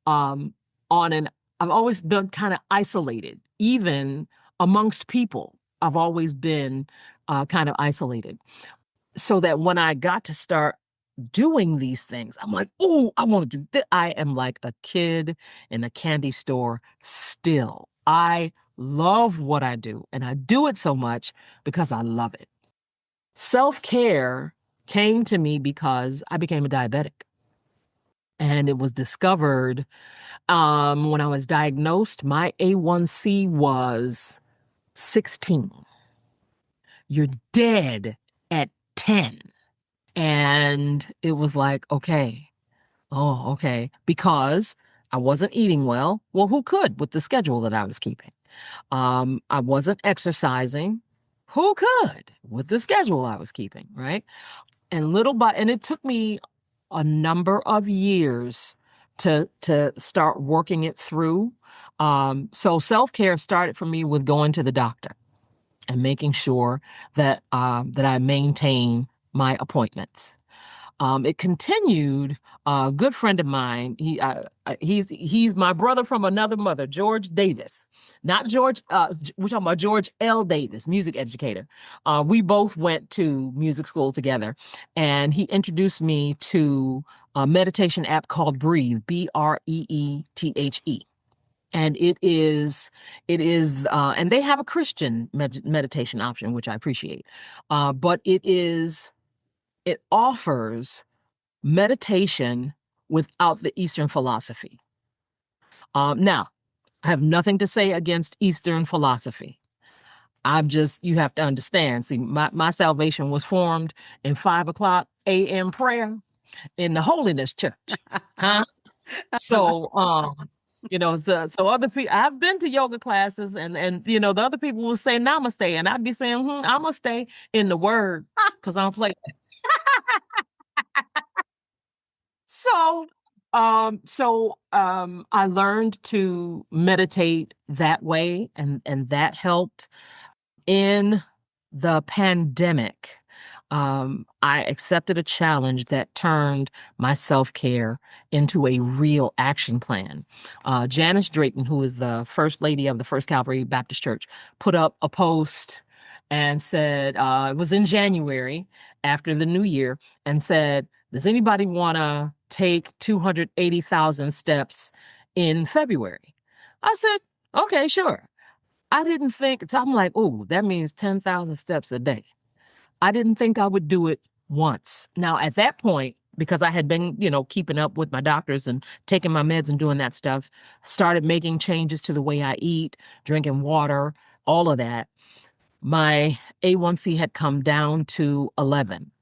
um on an I've always been kind of isolated, even amongst people. I've always been kind of isolated. So that when I got to start doing these things, I'm like, oh, I want to do this. I am like a kid in a candy store still. I love what I do, and I do it so much because I love it. Self-care came to me because I became a diabetic. And it was discovered when I was diagnosed, my A1C was 16. You're dead at 10. And it was like, okay, because I wasn't eating well. Well, who could with the schedule that I was keeping? I wasn't exercising. Who could with the schedule I was keeping, right? And it took me a number of years to start working it through. So self-care started for me with going to the doctor and making sure that I maintain my appointments. It continued. A good friend of mine, he's my brother from another mother, George Davis, not George. We're talking about George L. Davis, music educator. We both went to music school together, and he introduced me to a meditation app called Breathe, Breethe. And and they have a Christian meditation option, which I appreciate. But it offers meditation without the Eastern philosophy. Now, I have nothing to say against Eastern philosophy. You have to understand, see, my salvation was formed in 5:00 a.m. prayer in the Holiness Church. Huh? So, so other people, I've been to yoga classes, and the other people will say namaste, and I'd be saying, namaste in the word, because I don't play. I learned to meditate that way, and that helped. In the pandemic, I accepted a challenge that turned my self-care into a real action plan. Janice Drayton, who is the first lady of the First Calvary Baptist Church, put up a post and said, it was in January after the new year, and said, does anybody want to take 280,000 steps in February? I said, okay, sure. I didn't think, so I'm like, oh, that means 10,000 steps a day. I didn't think I would do it once. Now, at that point, because I had been, keeping up with my doctors and taking my meds and doing that stuff, started making changes to the way I eat, drinking water, all of that. My A1C had come down to 11,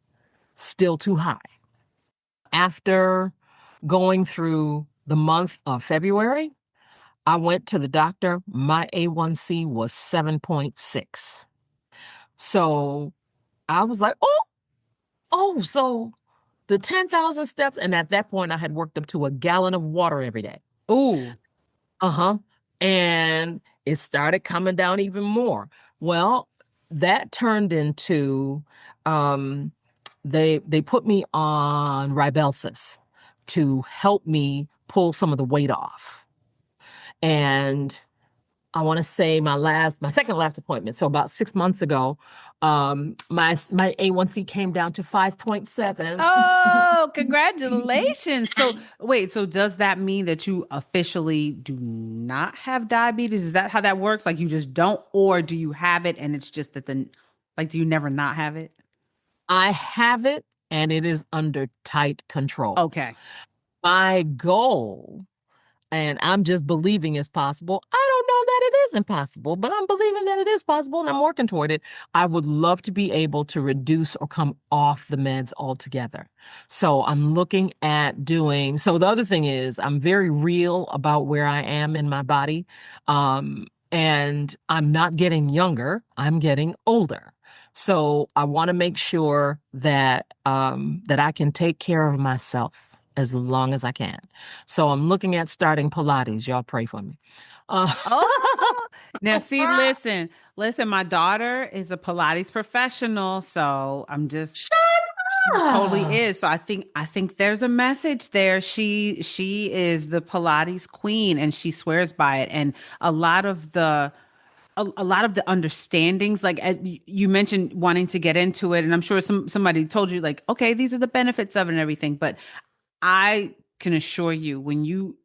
still too high. After going through the month of February, I went to the doctor. My A1C was 7.6. So I was like, so the 10,000 steps. And at that point, I had worked up to a gallon of water every day. Ooh. Uh-huh. And it started coming down even more. Well, that turned into, they put me on Ribelsis to help me pull some of the weight off. And I want to say my second last appointment, so about 6 months ago, my A1C came down to 5.7. Oh, congratulations. So wait, so does that mean that you officially do not have diabetes? Is that how that works? Like you just don't, or do you have it and it's just that do you never not have it? I have it, and it is under tight control. Okay. My goal, and I'm just believing it's possible. I don't know that it is impossible, but I'm believing that it is possible, and I'm working toward it. I would love to be able to reduce or come off the meds altogether. So I'm looking at so the other thing is I'm very real about where I am in my body. And I'm not getting younger, I'm getting older. So I want to make sure that that I can take care of myself as long as I can. So I'm looking at starting Pilates. Y'all pray for me. Oh, now see, listen, my daughter is a Pilates professional, so I'm just she totally Ah, is. So I think there's a message there. She is the Pilates queen and she swears by it. And a lot of the a lot of the understandings, like as you mentioned wanting to get into it, and I'm sure somebody told you like, okay, these are the benefits of it and everything. But I can assure you when you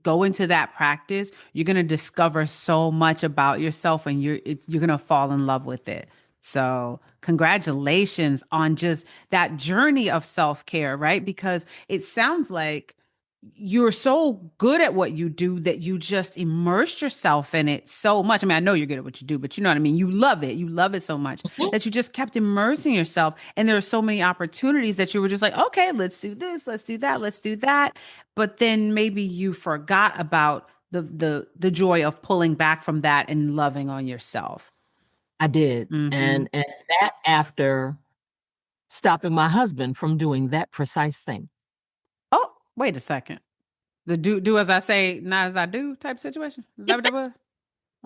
go into that practice, you're going to discover so much about yourself and you're going to fall in love with it. So, congratulations on just that journey of self-care, right? Because it sounds like you're so good at what you do that you just immersed yourself in it so much. I mean, I know you're good at what you do, but you know what I mean? You love it. You love it so much that you just kept immersing yourself. And there are so many opportunities that you were just like, okay, let's do this, let's do that, let's do that. But then maybe you forgot about the joy of pulling back from that and loving on yourself. I did. Hmm. And that after stopping my husband from doing that precise thing. Oh, wait a second. The do as I say, not as I do type situation. Is that what that was?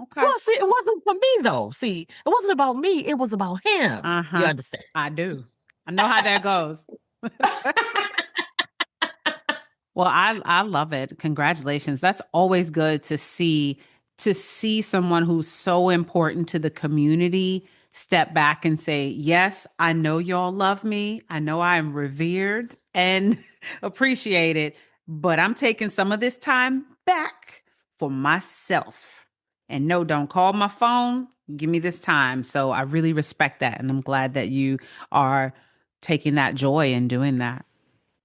Okay. Well, see, it wasn't for me though. See, it wasn't about me, it was about him. You Uh-huh. understand? I do. I know how that goes. Well, I love it. Congratulations. That's always good to see someone who's so important to the community step back and say, "Yes, I know y'all love me. I know I am revered and appreciated, but I'm taking some of this time back for myself. And no, don't call my phone. Give me this time." So I really respect that, and I'm glad that you are taking that joy in doing that.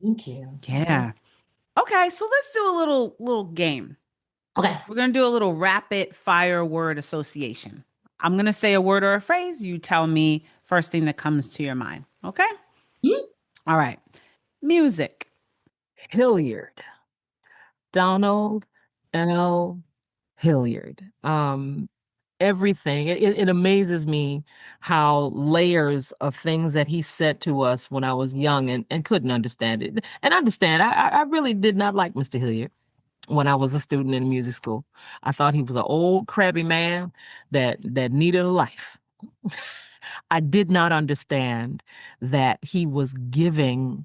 Thank you. Yeah. Okay, so let's do a little game. Okay. We're gonna do a little rapid fire word association. I'm gonna say a word or a phrase. You tell me first thing that comes to your mind. Okay? Hmm? All right. Music. Hilliard. Donald L. Hilliard. Everything. It amazes me how layers of things that he said to us when I was young and couldn't understand it. And understand, I really did not like Mr. Hilliard when I was a student in music school. I thought he was an old crabby man that needed a life. I did not understand that he was giving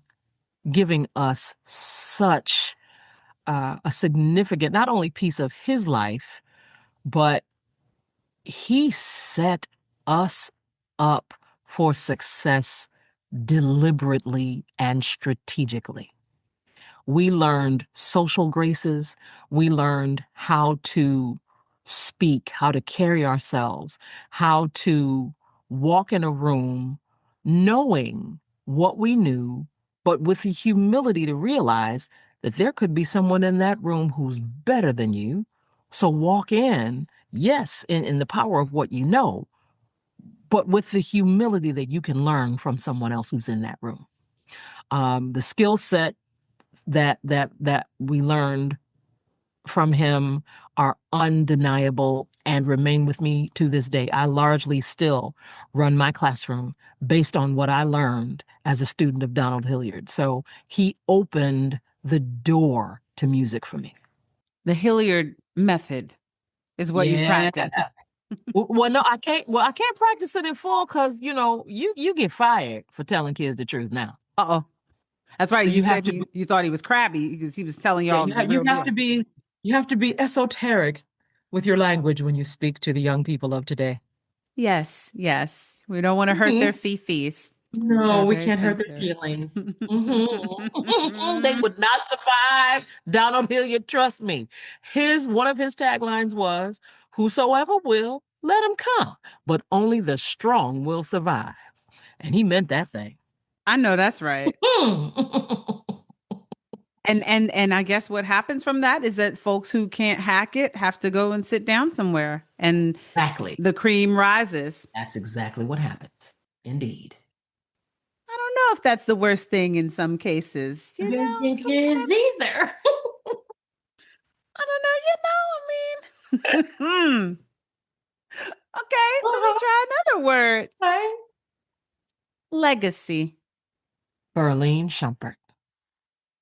us such a significant, not only piece of his life, but he set us up for success deliberately and strategically. We learned social graces. We learned how to speak, how to carry ourselves, how to walk in a room knowing what we knew, but with the humility to realize that there could be someone in that room who's better than you. So walk in, yes, in the power of what you know, but with the humility that you can learn from someone else who's in that room. The skill set that we learned from him are undeniable and remain with me to this day. I largely still run my classroom based on what I learned as a student of Donald Hilliard. So he opened the door to music for me. The Hilliard method is what you Yeah. practice. Well, no, I can't. Well, I can't practice it in full because you get fired for telling kids the truth now. Uh-oh. That's right. So You you have said to be. you thought he was crabby because he was telling Yeah, y'all the you real have to deal. be esoteric with your language when you speak to the young people of today. Yes, yes. We don't want to hurt their Mhm. fifis. No, They're we very can't hurt their sensitive. feelings. They would not survive. Donald Hilliard, trust me. His one of his taglines was, "Whosoever will, let him come, but only the strong will survive." And he meant that thing. I know that's right. And I guess what happens from that is that folks who can't hack it have to go and sit down somewhere and Exactly. the cream rises. That's exactly what happens. Indeed. I don't know if that's the worst thing in some cases. I don't think it is Sometimes either. I don't know, Okay, let me try another word. Okay. Legacy. Berlin Schumpert.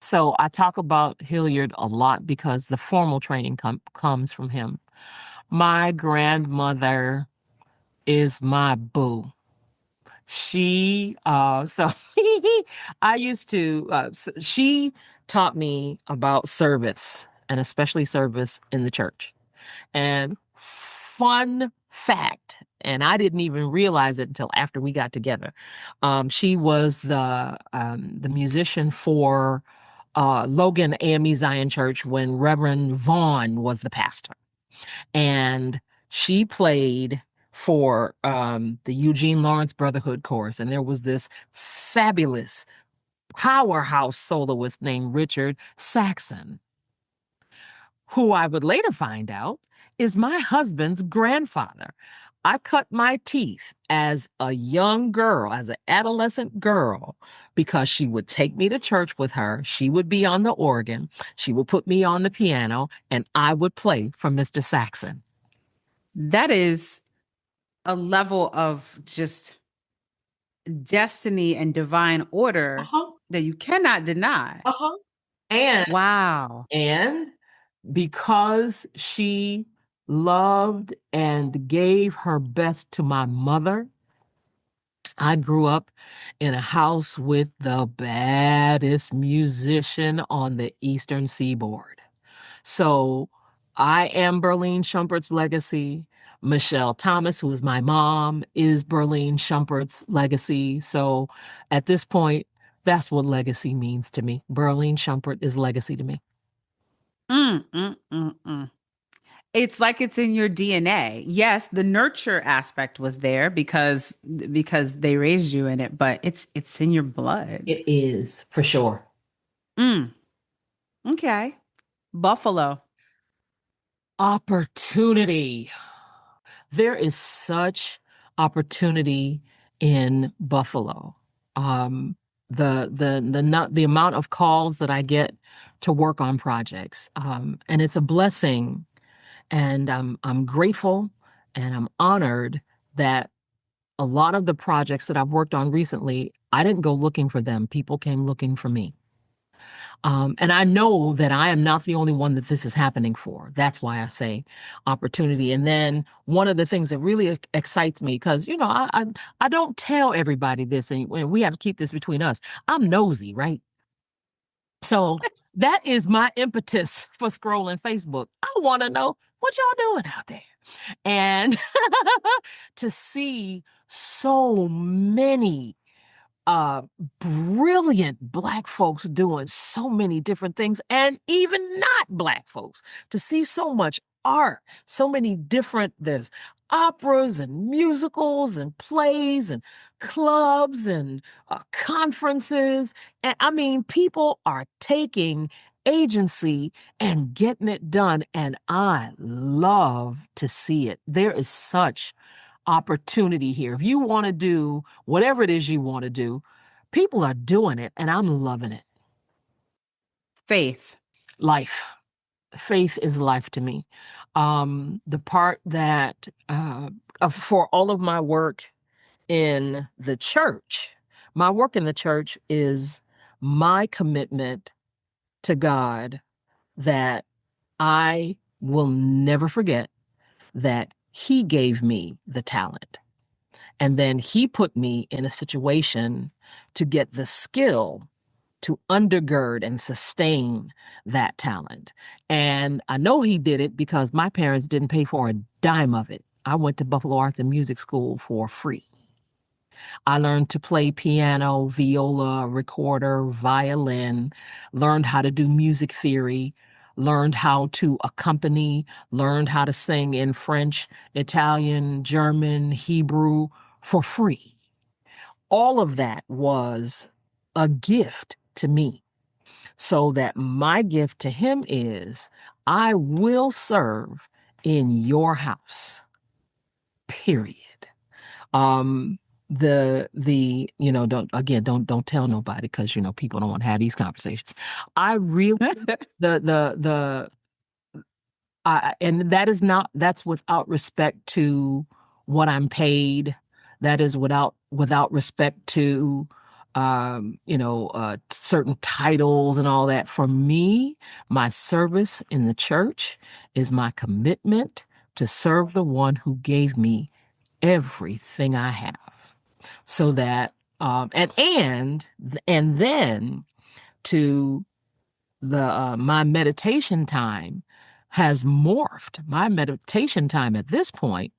So I talk about Hilliard a lot because the formal training comes from him. My grandmother is my boo. So I used to, she taught me about service and especially service in the church. And fun fact, and I didn't even realize it until after we got together. She was the musician for Logan AME Zion Church when Reverend Vaughn was the pastor, and she played for the Eugene Lawrence Brotherhood Chorus, and there was this fabulous powerhouse soloist named Richard Saxon, who I would later find out is my husband's grandfather. I cut my teeth as a young girl, as an adolescent girl, because she would take me to church with her. She would be on the organ. She would put me on the piano, and I would play for Mr. Saxon. That is a level of just destiny and divine order Uh-huh. that you cannot deny. Uh-huh. And Wow. and because she loved and gave her best to my mother, I grew up in a house with the baddest musician on the Eastern Seaboard. So I am Berlin Shumpert's legacy. Michelle Thomas, who is my mom, is Berlin Shumpert's legacy. So at this point, that's what legacy means to me. Berlin Shumpert is legacy to me. Mm, mm, mm, mm. It's like it's in your DNA. Yes, the nurture aspect was there because they raised you in it, but it's in your blood. It is, for sure. Mm, okay. Buffalo. Opportunity. There is such opportunity in Buffalo. Um, the amount of calls that I get to work on projects, and it's a blessing, and I'm grateful, and I'm honored that a lot of the projects that I've worked on recently, I didn't go looking for them. People came looking for me. And I know that I am not the only one that this is happening for. That's why I say opportunity. And then one of the things that really excites me, because I don't tell everybody this, and we have to keep this between us. I'm nosy, right? So that is my impetus for scrolling Facebook. I want to know what y'all doing out there, and to see so many uh brilliant Black folks doing so many different things, and even not Black folks, to see so much art, so many different, there's operas and musicals and plays and clubs and conferences, and I mean people are taking agency and getting it done, and I love to see it. There is such opportunity here. If you want to do whatever it is you want to do, people are doing it, and I'm loving it. Faith. Life. Faith is life to me. The part that for all of my work in the church, my work in the church is my commitment to God that I will never forget that He gave me the talent. And then He put me in a situation to get the skill to undergird and sustain that talent. And I know He did it because my parents didn't pay for a dime of it. I went to Buffalo Arts and Music School for free. I learned to play piano, viola, recorder, violin, learned how to do music theory, learned how to accompany, learned how to sing in French, Italian, German, Hebrew for free. All of that was a gift to me. So that my gift to Him is I will serve in your house, period. Um, don't tell nobody, because people don't want to have these conversations. I really the And that's without respect to what I'm paid. That is without respect to, certain titles and all that. For me, my service in the church is my commitment to serve the one who gave me everything I have, so that, and then to my meditation time has morphed. My meditation time at this point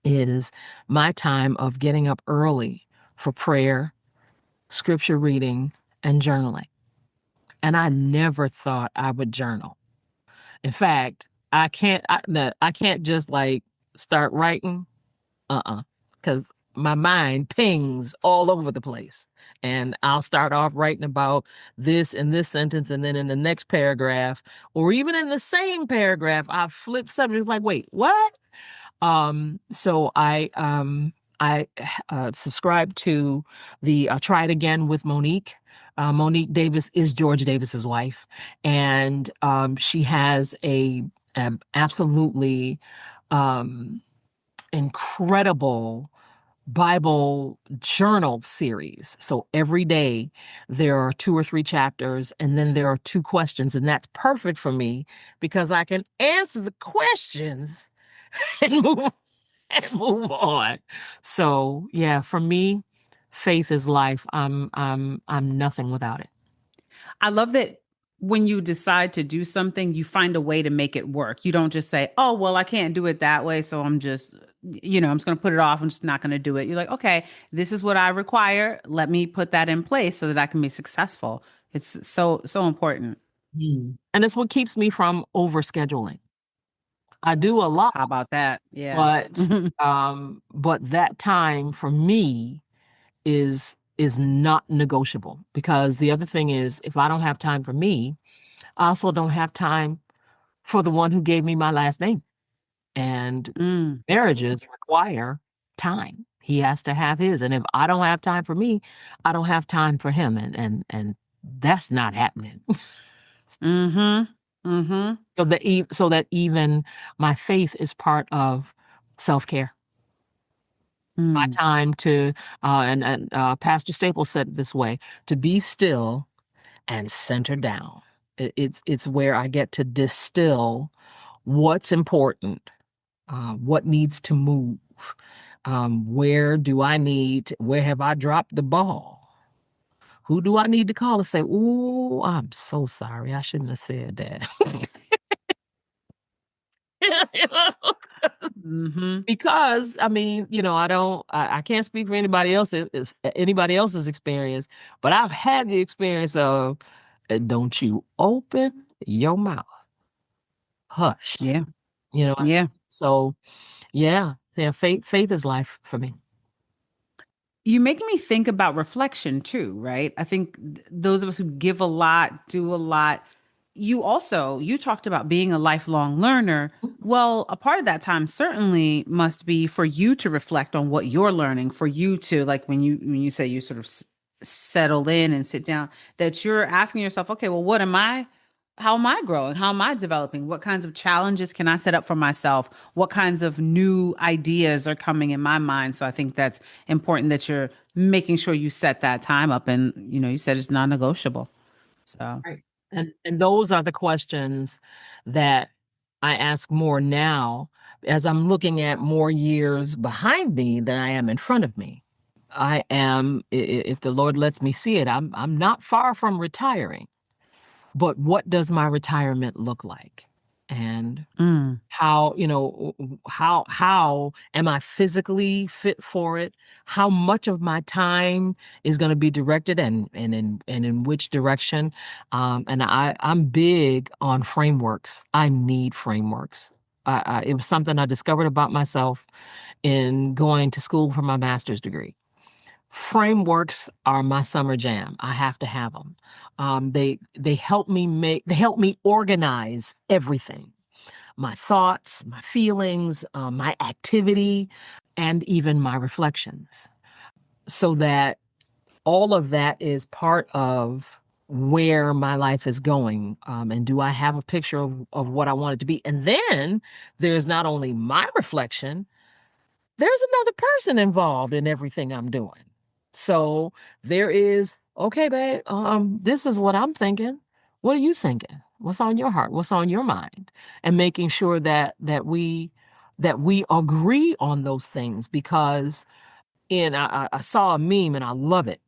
is my time of getting up early for prayer, scripture reading, and journaling. And I never thought I would journal. In fact, I can't just like start writing. Because my mind pings all over the place. And I'll start off writing about this in this sentence, and then in the next paragraph, or even in the same paragraph, I flip subjects like, wait, what? So I subscribe to the Try It Again with Monique. Monique Davis is George Davis's wife, and she has a absolutely incredible Bible journal series. So every day there are 2 or 3 chapters, and then there are 2 questions. And that's perfect for me because I can answer the questions and move on. So yeah, for me, faith is life. I'm nothing without it. I love that when you decide to do something, you find a way to make it work. You don't just say, oh, well, I can't do it that way. So I'm just, I'm just going to put it off. I'm just not going to do it. You're like, okay, this is what I require. Let me put that in place so that I can be successful. It's so important. And it's what keeps me from overscheduling. I do a lot, How about that? Yeah. but that time for me is not negotiable, because the other thing is, if I don't have time for me, I also don't have time for the one who gave me my last name. And Mm. marriages require time. He has to have his, and if I don't have time for me, I don't have time for him, and that's not happening. Mm-hmm. Mm-hmm. So that even my faith is part of self-care. My Mm. time to, and Pastor Staples said it this way, to be still and center down. It's where I get to distill what's important, what needs to move, where have I dropped the ball? Who do I need to call and say, "Ooh, I'm so sorry, I shouldn't have said that." You know? Mm-hmm. Because I mean, I can't speak for anybody else's experience, but I've had the experience of, don't you open your mouth, hush. Yeah. You know, Yeah. so yeah, faith is life for me. You make me think about reflection too, right? I think those of us who give a lot, do a lot. You talked about being a lifelong learner. Well, a part of that time certainly must be for you to reflect on what you're learning, for you to, like, when you say you sort of settle in and sit down, that you're asking yourself, okay, well, how am I growing? How am I developing? What kinds of challenges can I set up for myself? What kinds of new ideas are coming in my mind? So I think that's important that you're making sure you set that time up, and you said it's non-negotiable. So, Right. And those are the questions that I ask more now, as I'm looking at more years behind me than I am in front of me. If the Lord lets me see it, I'm not far from retiring. But what does my retirement look like? And mm, how am I physically fit for it? How much of my time is going to be directed, and in which direction? And I'm big on frameworks. I need frameworks. It was something I discovered about myself in going to school for my master's degree. Frameworks are my summer jam. I have to have them. They help me organize everything: my thoughts, my feelings, my activity, and even my reflections, so that all of that is part of where my life is going, and do I have a picture of what I want it to be? And then there's not only my reflection, there's another person involved in everything I'm doing. So there is, okay, babe, this is what I'm thinking. What are you thinking? What's on your heart? What's on your mind? And making sure that we agree on those things, because I saw a meme and I love it.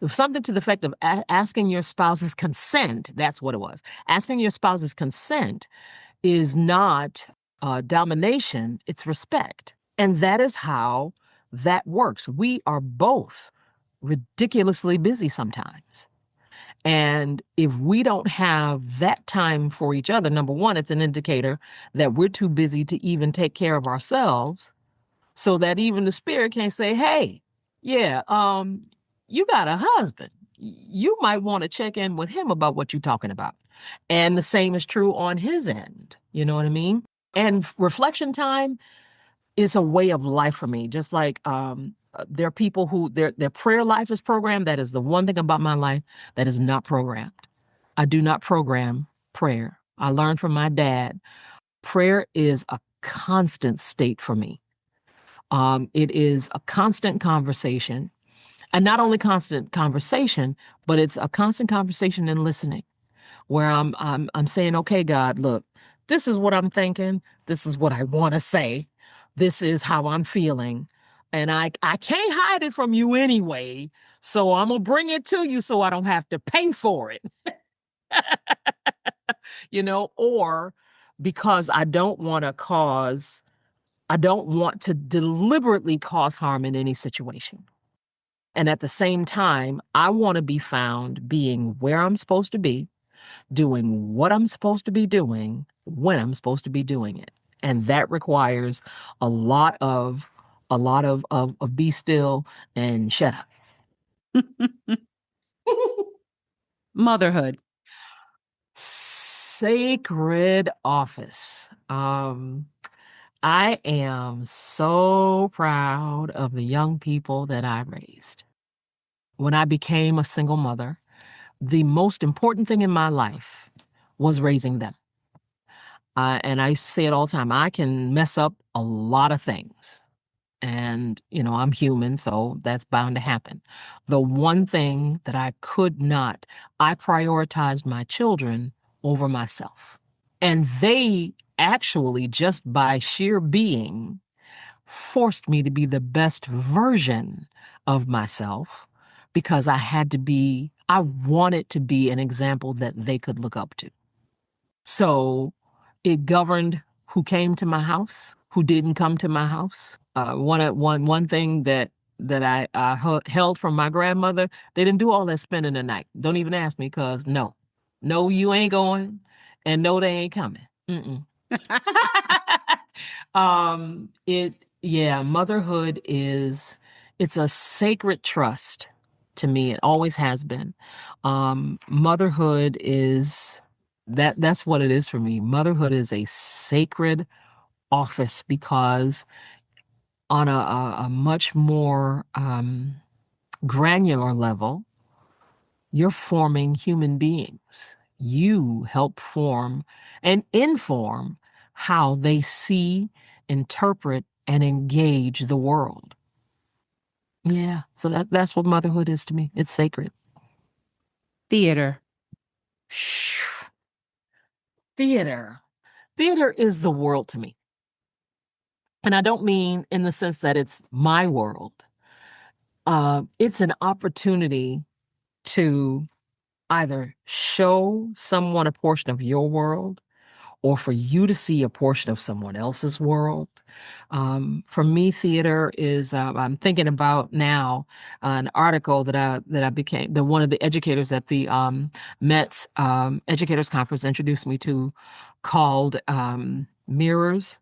Something to the effect of asking your spouse's consent. That's what it was. Asking your spouse's consent is not domination, it's respect. And that is how that works. We are both ridiculously busy sometimes. And if we don't have that time for each other, number one, it's an indicator that we're too busy to even take care of ourselves, so that even the spirit can't say, hey, yeah, you got a husband. You might want to check in with him about what you're talking about. And the same is true on his end. You know what I mean? And reflection time is a way of life for me. Just like there are people who their prayer life is programmed. That is the one thing about my life that is not programmed. I do not program prayer. I learned from my dad. Prayer is a constant state for me. It is a constant conversation, and not only constant conversation, but it's a constant conversation and listening, where I'm saying, okay, God, look, this is what I'm thinking. This is what I want to say. This is how I'm feeling. And I can't hide it from you anyway. So I'm going to bring it to you so I don't have to pay for it, or because I don't want to deliberately cause harm in any situation. And at the same time, I want to be found being where I'm supposed to be, doing what I'm supposed to be doing, when I'm supposed to be doing it. And that requires a lot of be still and shut up. Motherhood. Sacred office. I am so proud of the young people that I raised. When I became a single mother, the most important thing in my life was raising them. And I used to say it all the time, I can mess up a lot of things. And, I'm human, so that's bound to happen. The one thing that I prioritized my children over myself. And they actually, just by sheer being, forced me to be the best version of myself, because I wanted to be an example that they could look up to. So it governed who came to my house, who didn't come to my house. One thing that I held from my grandmother, they didn't do all that spending the night. Don't even ask me, because no, you ain't going, and no, they ain't coming. Mm-mm. Motherhood it's a sacred trust to me. It always has been. Motherhood is that's what it is for me. Motherhood is a sacred office, because on a much more granular level, you're forming human beings. You help form and inform how they see, interpret, and engage the world. Yeah, so that's what motherhood is to me. It's sacred. Theater. Theater. Theater is the world to me. And I don't mean in the sense that it's my world. It's an opportunity to either show someone a portion of your world, or for you to see a portion of someone else's world. For me, theater is, I'm thinking about now an article that I became, one of the educators at the Met's Educators Conference introduced me to, called Mirrors,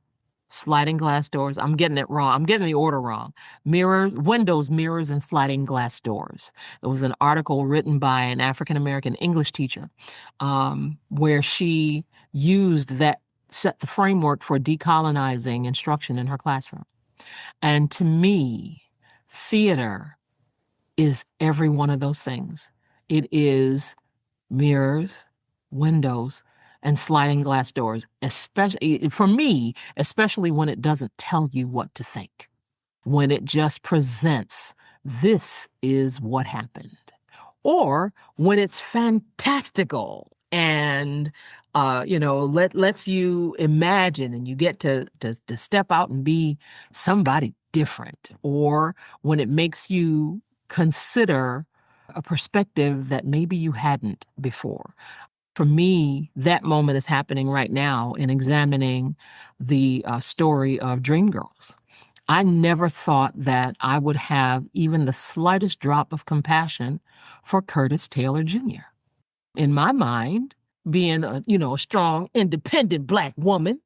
Sliding Glass Doors. I'm getting it wrong. I'm getting the order wrong. Windows, Mirrors, and Sliding Glass Doors. It was an article written by an African-American English teacher, where she used that, set the framework for decolonizing instruction in her classroom. And to me, theater is every one of those things. It is mirrors, windows, and sliding glass doors, especially for me, especially when it doesn't tell you what to think, when it just presents, this is what happened, or when it's fantastical and lets you imagine and you get to step out and be somebody different, or when it makes you consider a perspective that maybe you hadn't before. For me, that moment is happening right now in examining the story of Dreamgirls. I never thought that I would have even the slightest drop of compassion for Curtis Taylor Jr. In my mind, being a strong, independent Black woman,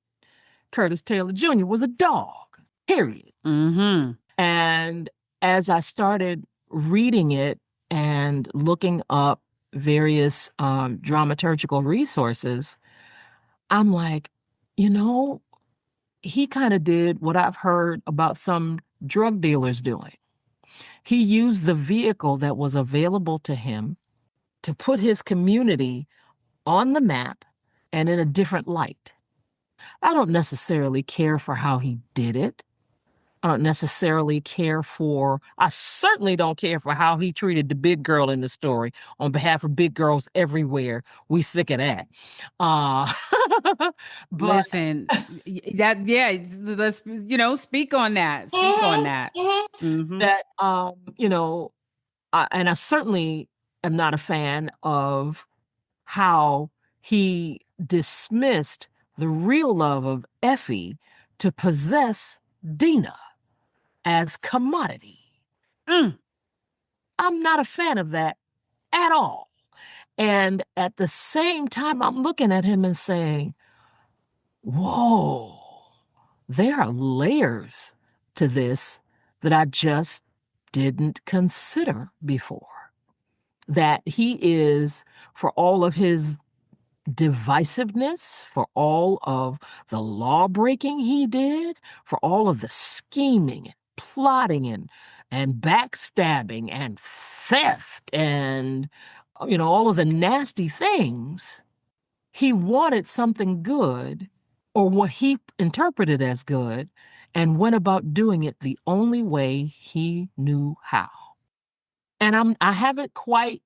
Curtis Taylor Jr. was a dog, period. Mm-hmm. And as I started reading it and looking up various dramaturgical resources, I'm like, he kind of did what I've heard about some drug dealers doing. He used the vehicle that was available to him to put his community on the map and in a different light. I don't necessarily care for how he did it. I certainly don't care for how he treated the big girl in the story on behalf of big girls everywhere. We sick of that. Uh, but Listen, let's, speak on that. Speak on Mhm, that. mhm. Mm-hmm. That, and I certainly am not a fan of how he dismissed the real love of Effie to possess Dina as commodity. Mm. I'm not a fan of that at all. And at the same time, I'm looking at him and saying, whoa, there are layers to this that I just didn't consider before. That he is, for all of his divisiveness, for all of the law breaking he did, for all of the scheming and plotting and backstabbing and theft and all of the nasty things, he wanted something good, or what he interpreted as good, and went about doing it the only way he knew how. And I haven't quite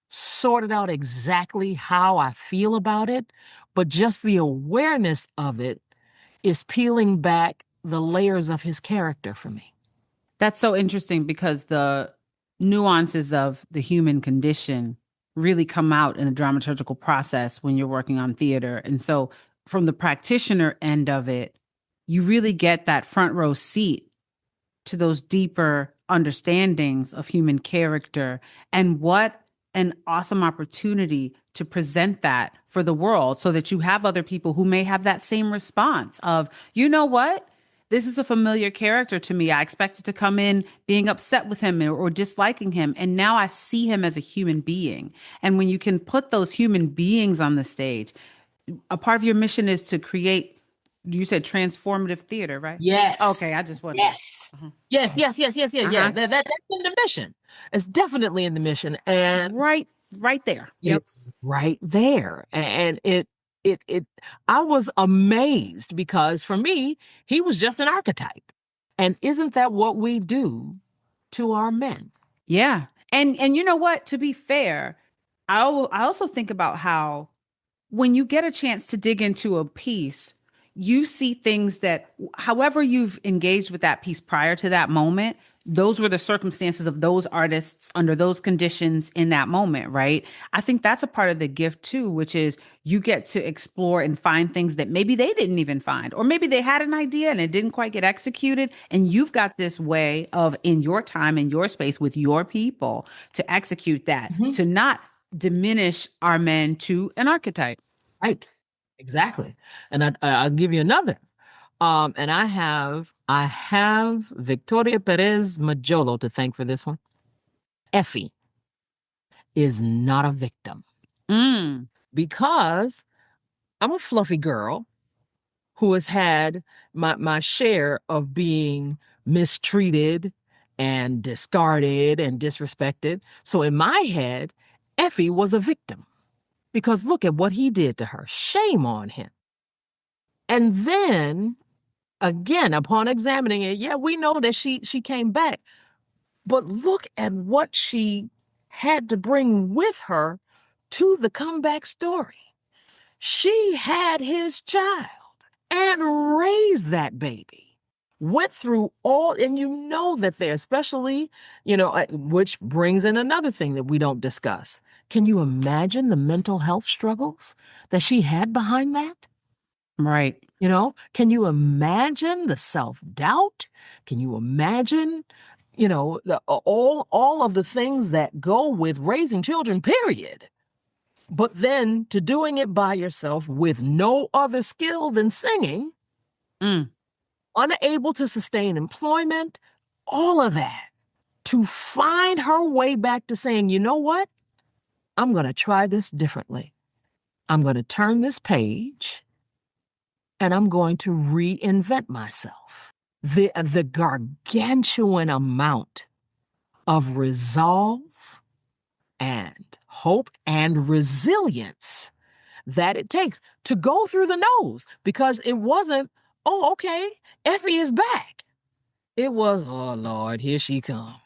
sorted out exactly how I feel about it, but just the awareness of it is peeling back the layers of his character for me. That's so interesting because the nuances of the human condition really come out in the dramaturgical process when you're working on theater. And so, from the practitioner end of it, you really get that front row seat to those deeper understandings of human character. And what an awesome opportunity to present that for the world so that you have other people who may have that same response of, you know what? This is a familiar character to me. I expected to come in being upset with him or disliking him. And now I see him as a human being. And when you can put those human beings on the stage, a part of your mission is to create, you said transformative theater, right? Okay, Yes. I just wanted to. Yes. Uh-huh. Yeah. Uh-huh. That's in the mission. It's definitely in the mission. And Right there. Yep. it's right there. And it I was amazed because for me, he was just an archetype. And isn't that what we do to our men? Yeah. And you know what? To be fair, I also think about how when you get a chance to dig into a piece, you see things that, however you've engaged with that piece prior to that moment, those were the circumstances of those artists under those conditions in that moment, right? I think that's a part of the gift too, which is you get to explore and find things that maybe they didn't even find, or maybe they had an idea and it didn't quite get executed. And you've got this way of, in your time, in your space, with your people, to execute that, Mhm. to not diminish our men to an archetype. Right. Exactly. And I'll give you another. And I have Victoria Perez Majolo to thank for this one. Effie is not a victim Mm. because I'm a fluffy girl who has had my share of being mistreated and discarded and disrespected. So in my head, Effie was a victim. because look at what he did to her. Shame on him. And then, again, upon examining it, yeah, we know that she came back. But look at what she had to bring with her to the comeback story. She had his child and raised that baby. Went through all, and you know that they're especially, which brings in another thing that we don't discuss. Can you imagine the mental health struggles that she had behind that? Right. Can you imagine the self-doubt? Can you imagine, all of the things that go with raising children, period? But then to doing it by yourself with no other skill than singing, unable to sustain employment, all of that, to find her way back to saying, you know what? I'm going to try this differently. I'm going to turn this page and I'm going to reinvent myself. The gargantuan amount of resolve and hope and resilience that it takes to go through the nose, because it wasn't, oh, okay, Effie is back. It was, oh, Lord, here she comes.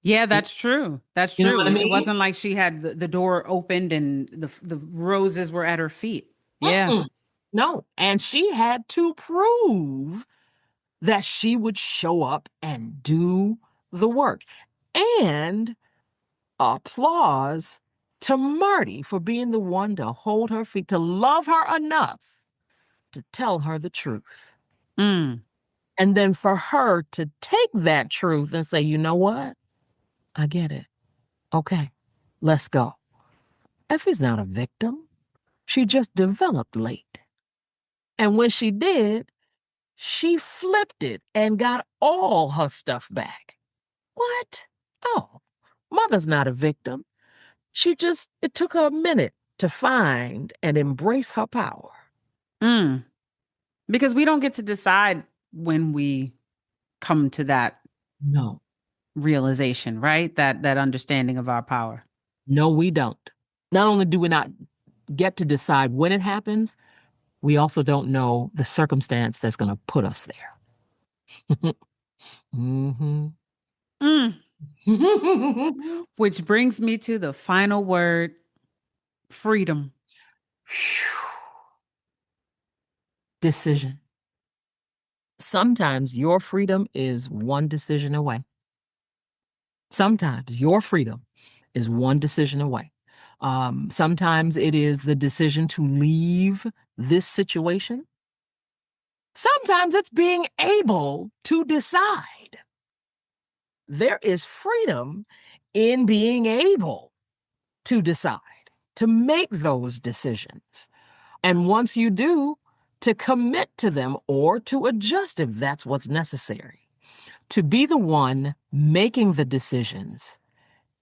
Yeah, that's true. That's You know true. what I mean? It wasn't like she had the door opened and the roses were at her feet. Yeah. Mm-mm. No. And she had to prove that she would show up and do the work. And applause to Marty for being the one to hold her feet, to love her enough to tell her the truth. And then for her to take that truth and say, you know what? I get it. Okay, let's go. Effie's not a victim. She just developed late. And when she did, she flipped it and got all her stuff back. What? Oh, mother's not a victim. It took her a minute to find and embrace her power. Because we don't get to decide when we come to that realization, right? That understanding of our power. No, we don't. Not only do we not get to decide when it happens, we also don't know the circumstance that's going to put us there. Which brings me to the final word, freedom. Decision. Sometimes your freedom is one decision away. Sometimes your freedom is one decision away. Sometimes it is the decision to leave this situation. Sometimes it's being able to decide. There is freedom in being able to decide, to make those decisions. And once you do, to commit to them or to adjust if that's what's necessary. To be the one making the decisions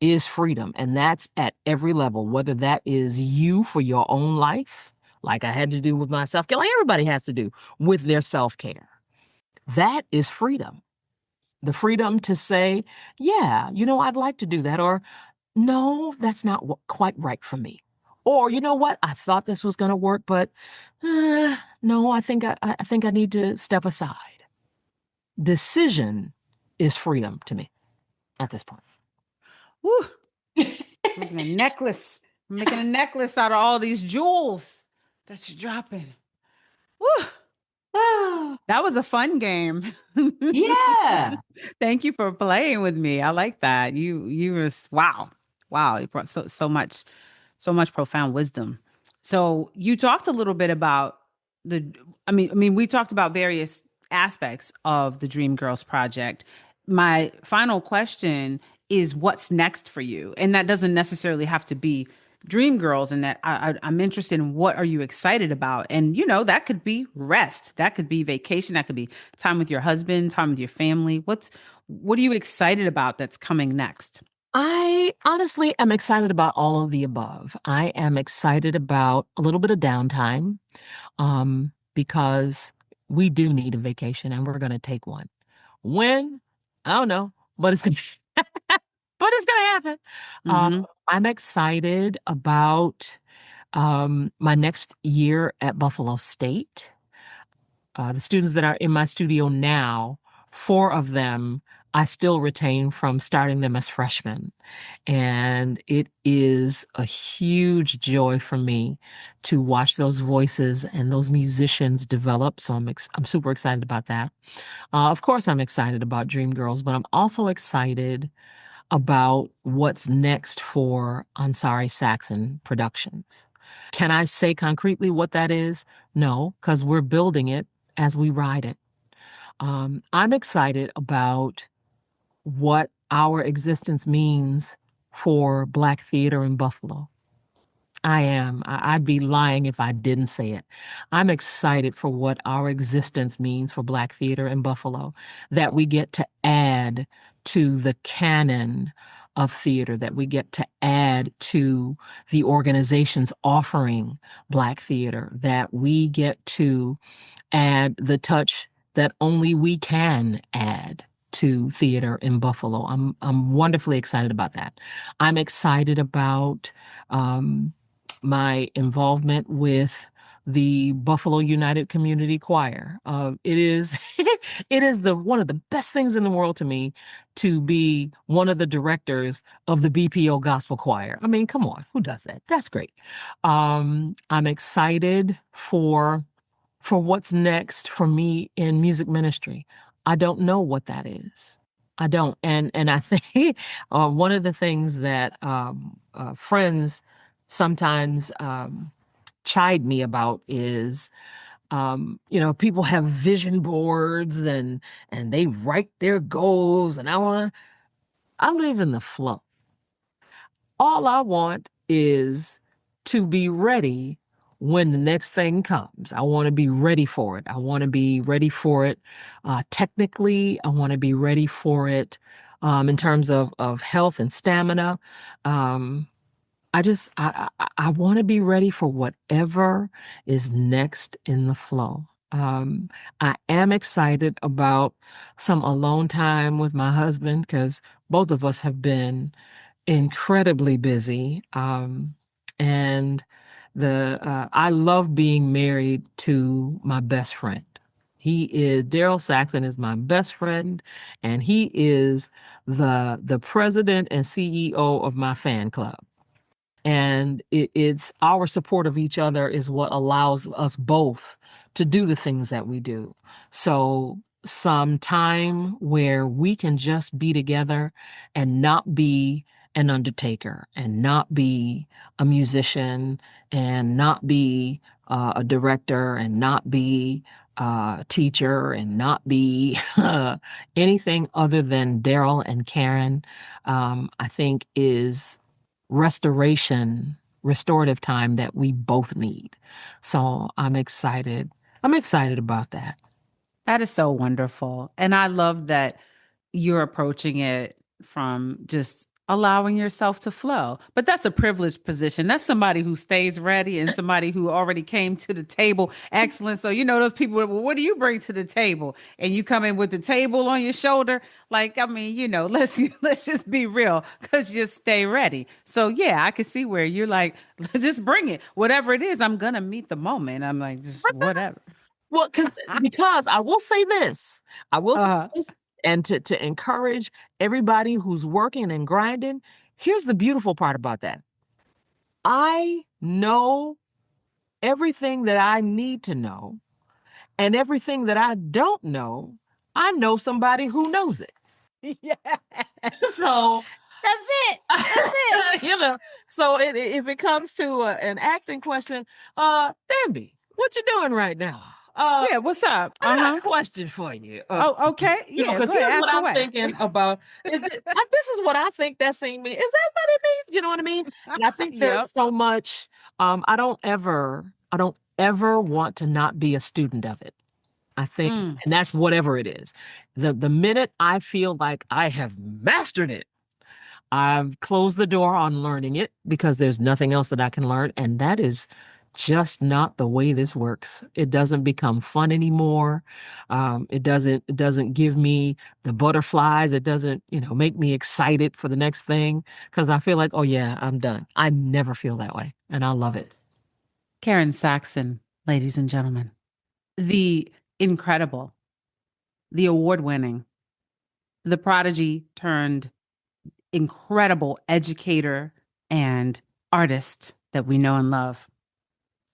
is freedom. And that's at every level, whether that is you for your own life, like I had to do with my self-care, like everybody has to do with their self-care. That is freedom. The freedom to say, yeah, I'd like to do that. Or, no, that's not quite right for me. Or, you know what? I thought this was going to work, but no, I think I need to step aside. Decision is freedom to me at this point. Woo! Making a necklace. I'm making a necklace out of all these jewels that you're dropping. Woo! That was a fun game. Yeah. Thank you for playing with me. I like that. You were wow. You brought so much profound wisdom. So you talked a little bit about we talked about various aspects of the Dream Girls project. My final question is, what's next for you? And that doesn't necessarily have to be Dream Girls, and that I'm interested in what are you excited about? And that could be rest, that could be vacation, that could be time with your husband, time with your family. What are you excited about that's coming next? I honestly am excited about all of the above. I am excited about a little bit of downtime, because we do need a vacation and we're going to take one. When? I don't know, but it's going to happen. I'm excited about My next year at Buffalo State, the students that are in my studio now, 4 of them I still retain from starting them as freshmen. And it is a huge joy for me to watch those voices and those musicians develop. So I'm super excited about that. Of course, I'm excited about Dream Girls, but I'm also excited about what's next for Ansari Saxon Productions. Can I say concretely what that is? No, because we're building it as we ride it. I'm excited about what our existence means for Black theater in Buffalo. I am. I'd be lying if I didn't say it. I'm excited for what our existence means for Black theater in Buffalo, that we get to add to the canon of theater, that we get to add to the organizations offering Black theater, that we get to add the touch that only we can add to theater in Buffalo. I'm wonderfully excited about that. I'm excited about my involvement with the Buffalo United Community Choir. It is it is the one of the best things in the world to me to be one of the directors of the BPO Gospel Choir. I mean, come on, who does that? That's great. I'm excited for what's next for me in music ministry. I don't know what that is. I don't. And I think one of the things that friends sometimes chide me about is, people have vision boards and they write their goals, and I live in the flow. All I want is to be ready when the next thing comes. I want to be ready for it. I want to be ready for it technically. I want to be ready for it in terms of health and stamina. Um, I want to be ready for whatever is next in the flow. I am excited about some alone time with my husband because both of us have been incredibly busy. And I love being married to my best friend. Daryl Saxon is my best friend, and he is the president and CEO of my fan club. And it's our support of each other is what allows us both to do the things that we do. So some time where we can just be together and not be an undertaker and not be a musician and not be a director and not be a teacher and not be anything other than Daryl and Karen, I think is restorative time that we both need. So I'm excited. I'm excited about that. That is so wonderful. And I love that you're approaching it from just allowing yourself to flow. But that's a privileged position. That's somebody who stays ready and somebody who already came to the table. Excellent. So, those people, well, what do you bring to the table? And you come in with the table on your shoulder. Like, I mean, let's just be real because you stay ready. So yeah, I can see where you're like, let's just bring it. Whatever it is, I'm going to meet the moment. I'm like, just whatever. Well, because I will say this, I will say Uh-huh. this, and to encourage everybody who's working and grinding, here's the beautiful part about that. I know everything that I need to know, and everything that I don't know, I know somebody who knows it. Yes. So That's it. That's it. So if it comes to an acting question, Thembi, what you doing right now? Yeah, what's up? I got a question for you. Oh, okay. Yeah, Because go ahead. here's what Ask I'm away. thinking about. This is what I think that scene means. Is that what it means? You know what I mean? And I think Yep. there's so much. I don't ever want to not be a student of it. I think, and that's whatever it is. The minute I feel like I have mastered it, I've closed the door on learning it because there's nothing else that I can learn. And that is just not the way this works. It doesn't become fun anymore. It doesn't give me the butterflies. It doesn't, make me excited for the next thing because I feel like, oh yeah, I'm done. I never feel that way. And I love it. Karen Saxon, ladies and gentlemen. The incredible, the award-winning, the prodigy turned incredible educator and artist that we know and love.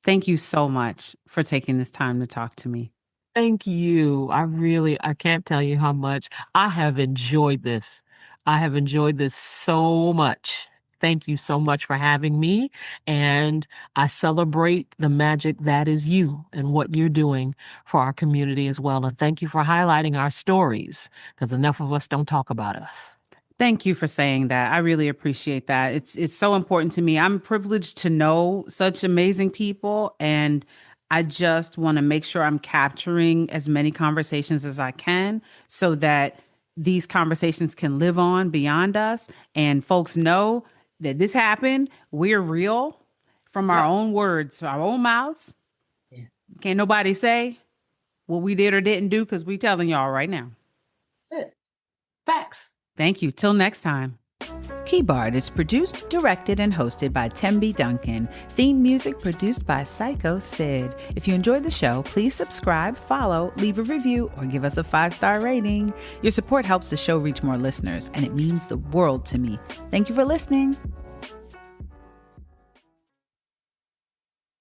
Thank you so much for taking this time to talk to me. Thank you. I can't tell you how much I have enjoyed this. I have enjoyed this so much. Thank you so much for having me. And I celebrate the magic that is you and what you're doing for our community as well. And thank you for highlighting our stories, because enough of us don't talk about us. Thank you for saying that. I really appreciate that. It's so important to me. I'm privileged to know such amazing people, and I just want to make sure I'm capturing as many conversations as I can so that these conversations can live on beyond us and folks know that this happened. We're real from our own words, our own mouths. Yeah. Can't nobody say what we did or didn't do because we telling y'all right now. That's it. Facts. Thank you. Till next time. KeyBARD is produced, directed, and hosted by Thembi Duncan. Theme music produced by Psycho Sid. If you enjoyed the show, please subscribe, follow, leave a review, or give us a 5-star rating. Your support helps the show reach more listeners, and it means the world to me. Thank you for listening.